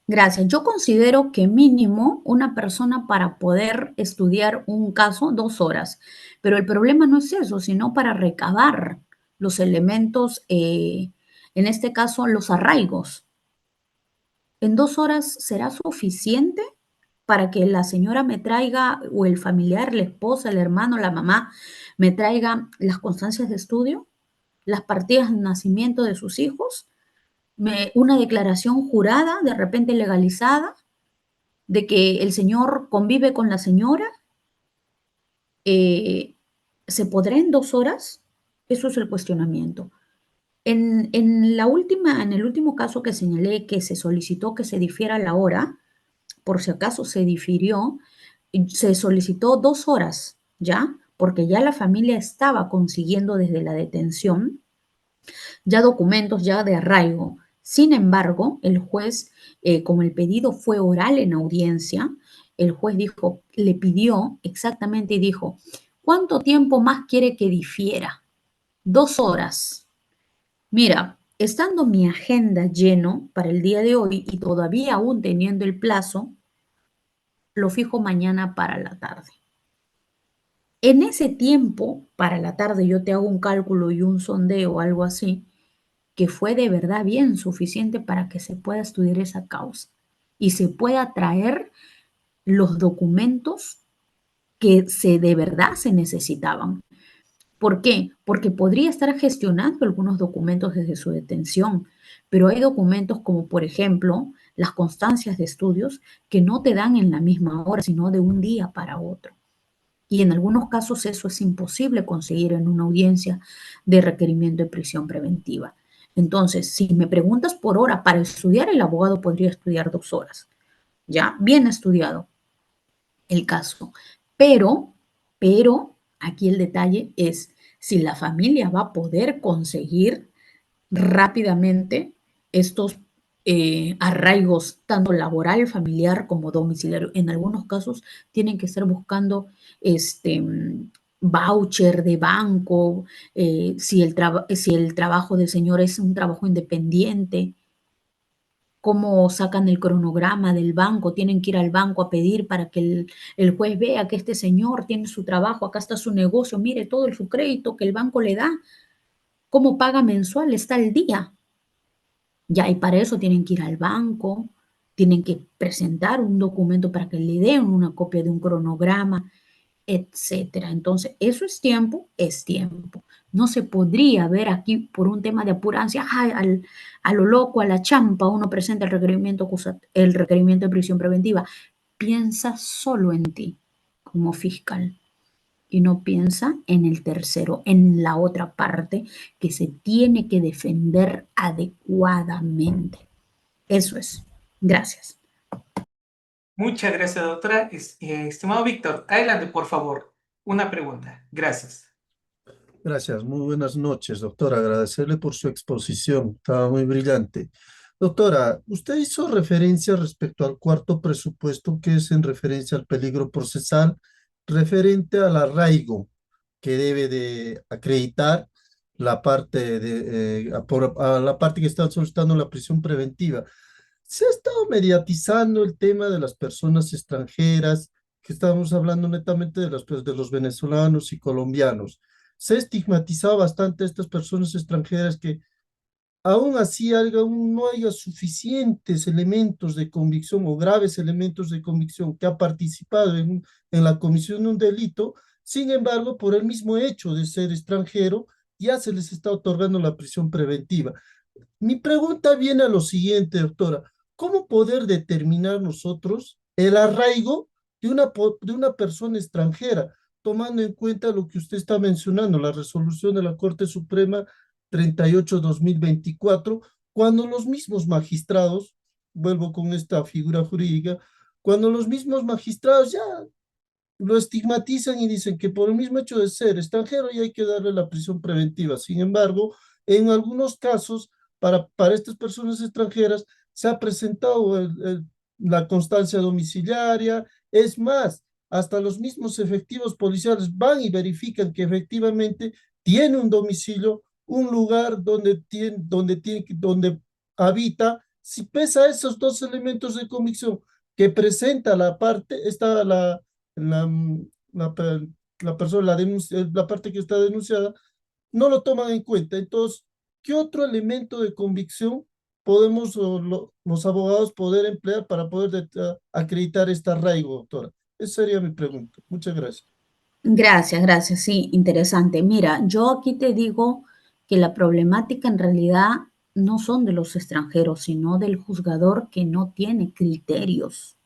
Gracias. Yo considero que mínimo una persona para poder estudiar un caso, 2 horas. Pero el problema no es eso, sino para recabar los elementos, en este caso, los arraigos. ¿En 2 horas será suficiente para que la señora me traiga, o el familiar, la esposa, el hermano, la mamá, me traiga las constancias de estudio, las partidas de nacimiento de sus hijos, una declaración jurada, de repente legalizada, de que el señor convive con la señora? ¿Se podrá en 2 horas? Eso es el cuestionamiento. En el último caso que señalé, que se solicitó que se difiera la hora, por si acaso se difirió, se solicitó 2 horas, ¿ya? Porque ya la familia estaba consiguiendo desde la detención ya documentos ya de arraigo. Sin embargo, el juez, como el pedido fue oral en audiencia, el juez dijo, le pidió exactamente y dijo, ¿cuánto tiempo más quiere que difiera? 2 horas. Mira, estando mi agenda lleno para el día de hoy y todavía aún teniendo el plazo, lo fijo mañana para la tarde. En ese tiempo, para la tarde, yo te hago un cálculo y un sondeo o algo así, que fue de verdad bien suficiente para que se pueda estudiar esa causa y se pueda traer los documentos que de verdad se necesitaban. ¿Por qué? Porque podría estar gestionando algunos documentos desde su detención, pero hay documentos como, por ejemplo, las constancias de estudios que no te dan en la misma hora, sino de un día para otro. Y en algunos casos eso es imposible conseguir en una audiencia de requerimiento de prisión preventiva. Entonces, si me preguntas por hora para estudiar, el abogado podría estudiar 2 horas. Ya, bien estudiado el caso. Pero, aquí el detalle es si la familia va a poder conseguir rápidamente estos arraigos, tanto laboral, familiar como domiciliario. En algunos casos tienen que estar buscando este voucher de banco, si el trabajo del señor es un trabajo independiente, cómo sacan el cronograma del banco, tienen que ir al banco a pedir para que el juez vea que este señor tiene su trabajo, acá está su negocio, mire todo su crédito que el banco le da, cómo paga mensual, está al día. Ya, y para eso tienen que ir al banco, tienen que presentar un documento para que le den una copia de un cronograma, etcétera. Entonces, eso es tiempo, es tiempo. No se podría ver aquí por un tema de apurancia, ay, a lo loco, a la champa, uno presenta el requerimiento de prisión preventiva. Piensa solo en ti como fiscal y no piensa en el tercero, en la otra parte que se tiene que defender adecuadamente. Eso es. Gracias. Muchas gracias, doctora. Estimado Víctor, adelante, por favor. Una pregunta. Gracias. Gracias, muy buenas noches, doctora. Agradecerle por su exposición, estaba muy brillante. Doctora, usted hizo referencia respecto al cuarto presupuesto, que es en referencia al peligro procesal, referente al arraigo que debe de acreditar la parte a la parte que está solicitando la prisión preventiva. Se ha estado mediatizando el tema de las personas extranjeras, que estamos hablando netamente de de los venezolanos y colombianos. Se ha estigmatizado bastante a estas personas extranjeras que aún así aún no haya suficientes elementos de convicción o graves elementos de convicción que ha participado en la comisión de un delito. Sin embargo, por el mismo hecho de ser extranjero, ya se les está otorgando la prisión preventiva. Mi pregunta viene a lo siguiente, doctora. ¿Cómo poder determinar nosotros el arraigo de una persona extranjera, tomando en cuenta lo que usted está mencionando, la resolución de la Corte Suprema 38/2024, cuando los mismos magistrados, vuelvo con esta figura jurídica, cuando los mismos magistrados ya lo estigmatizan y dicen que por el mismo hecho de ser extranjero ya hay que darle la prisión preventiva? Sin embargo, en algunos casos, para estas personas extranjeras, se ha presentado la constancia domiciliaria. Es más, hasta los mismos efectivos policiales van y verifican que efectivamente tiene un domicilio, un lugar donde habita. Si pesa esos dos elementos de convicción que presenta la parte, está la, la, la persona, la parte que está denunciada, no lo toman en cuenta. Entonces, ¿qué otro elemento de convicción podemos los abogados poder emplear para poder acreditar este arraigo, doctora? Esa sería mi pregunta. Muchas gracias. Gracias, gracias. Sí, interesante. Mira, yo aquí te digo que la problemática en realidad no son de los extranjeros, sino del juzgador que no tiene criterios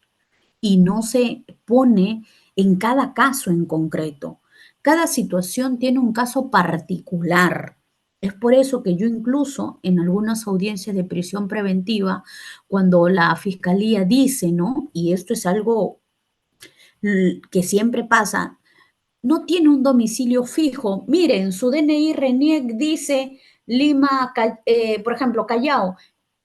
y no se pone en cada caso en concreto. Cada situación tiene un caso particular. Es por eso que yo incluso en algunas audiencias de prisión preventiva, cuando la fiscalía dice, ¿no? Y esto es algo que siempre pasa, no tiene un domicilio fijo. Miren, su DNI RENIEC dice Lima, por ejemplo, Callao,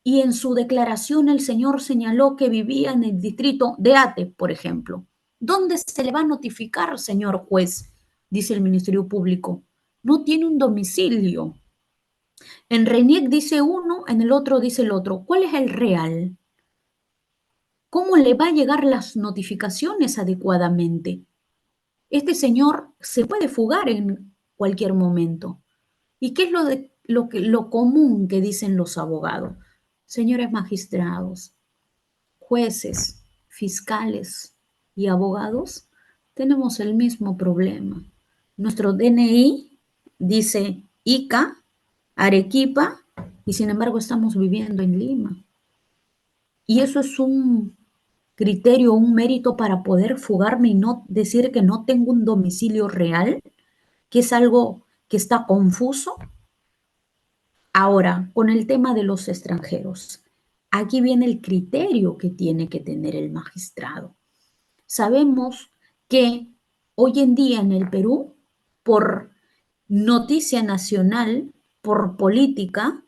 y en su declaración el señor señaló que vivía en el distrito de Ate, por ejemplo. ¿Dónde se le va a notificar, señor juez? Dice el Ministerio Público. No tiene un domicilio. En RENIEC dice uno, en el otro dice el otro. ¿Cuál es el real? ¿Cómo le va a llegar las notificaciones adecuadamente? Este señor se puede fugar en cualquier momento. ¿Y qué es lo común que dicen los abogados. Señores magistrados, jueces, fiscales y abogados, tenemos el mismo problema. Nuestro DNI dice Ica, Arequipa, y sin embargo estamos viviendo en Lima. Y eso es un criterio, un mérito para poder fugarme y no decir que no tengo un domicilio real, que es algo que está confuso. Ahora, con el tema de los extranjeros, aquí viene el criterio que tiene que tener el magistrado. Sabemos que hoy en día en el Perú, por noticia nacional, por política,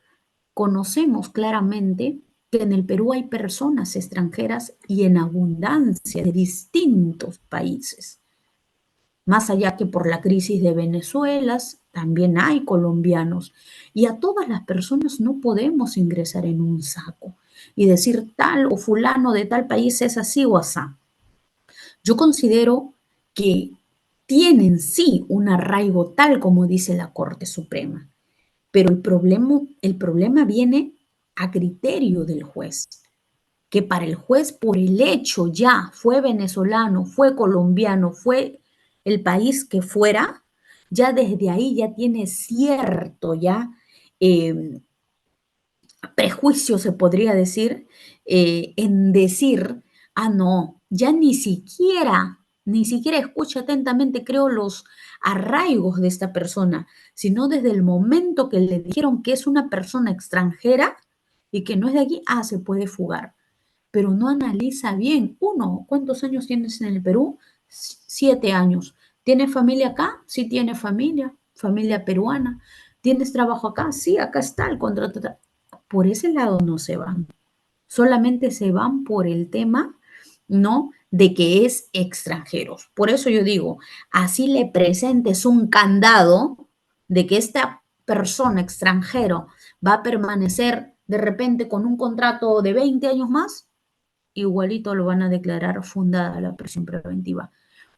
conocemos claramente que en el Perú hay personas extranjeras y en abundancia de distintos países. Más allá que por la crisis de Venezuela, también hay colombianos. Y a todas las personas no podemos ingresar en un saco y decir tal o fulano de tal país es así o asá. Yo considero que tienen sí un arraigo tal como dice la Corte Suprema, pero el problema viene a criterio del juez, que para el juez por el hecho ya fue venezolano, fue colombiano, fue el país que fuera, ya desde ahí ya tiene cierto ya prejuicio, se podría decir, en decir, no, ya ni siquiera escucha atentamente, creo, los arraigos de esta persona, sino desde el momento que le dijeron que es una persona extranjera y que no es de aquí, se puede fugar. Pero no analiza bien. Uno, ¿cuántos años tienes en el Perú? 7 años. ¿Tienes familia acá? Sí, tiene familia, familia peruana. ¿Tienes trabajo acá? Sí, acá está el contrato. Por ese lado no se van. Solamente se van por el tema, ¿no? De que es extranjeros. Por eso yo digo, así le presentes un candado de que esta persona extranjero va a permanecer de repente con un contrato de 20 años más, igualito lo van a declarar fundada la prisión preventiva.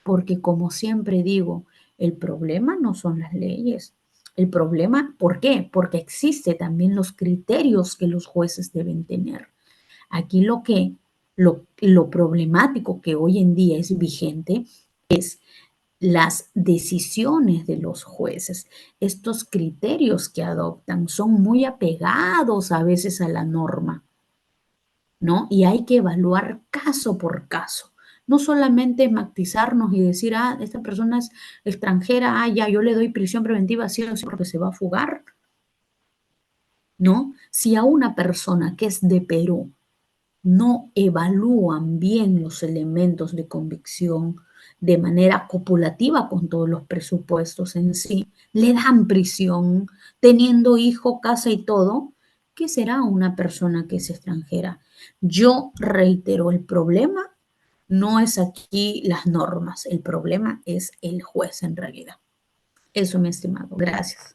Porque como siempre digo, el problema no son las leyes. El problema, ¿por qué? Porque existen también los criterios que los jueces deben tener. Aquí lo problemático que hoy en día es vigente es las decisiones de los jueces. Estos criterios que adoptan son muy apegados a veces a la norma, ¿no? Y hay que evaluar caso por caso. No solamente matizarnos y decir, esta persona es extranjera, ya yo le doy prisión preventiva sí o sí porque se va a fugar, ¿no? Si a una persona que es de Perú no evalúan bien los elementos de convicción de manera copulativa con todos los presupuestos en sí, le dan prisión, teniendo hijo, casa y todo, ¿qué será una persona que es extranjera? Yo reitero, el problema no es aquí las normas, el problema es el juez en realidad. Eso, mi estimado. Gracias.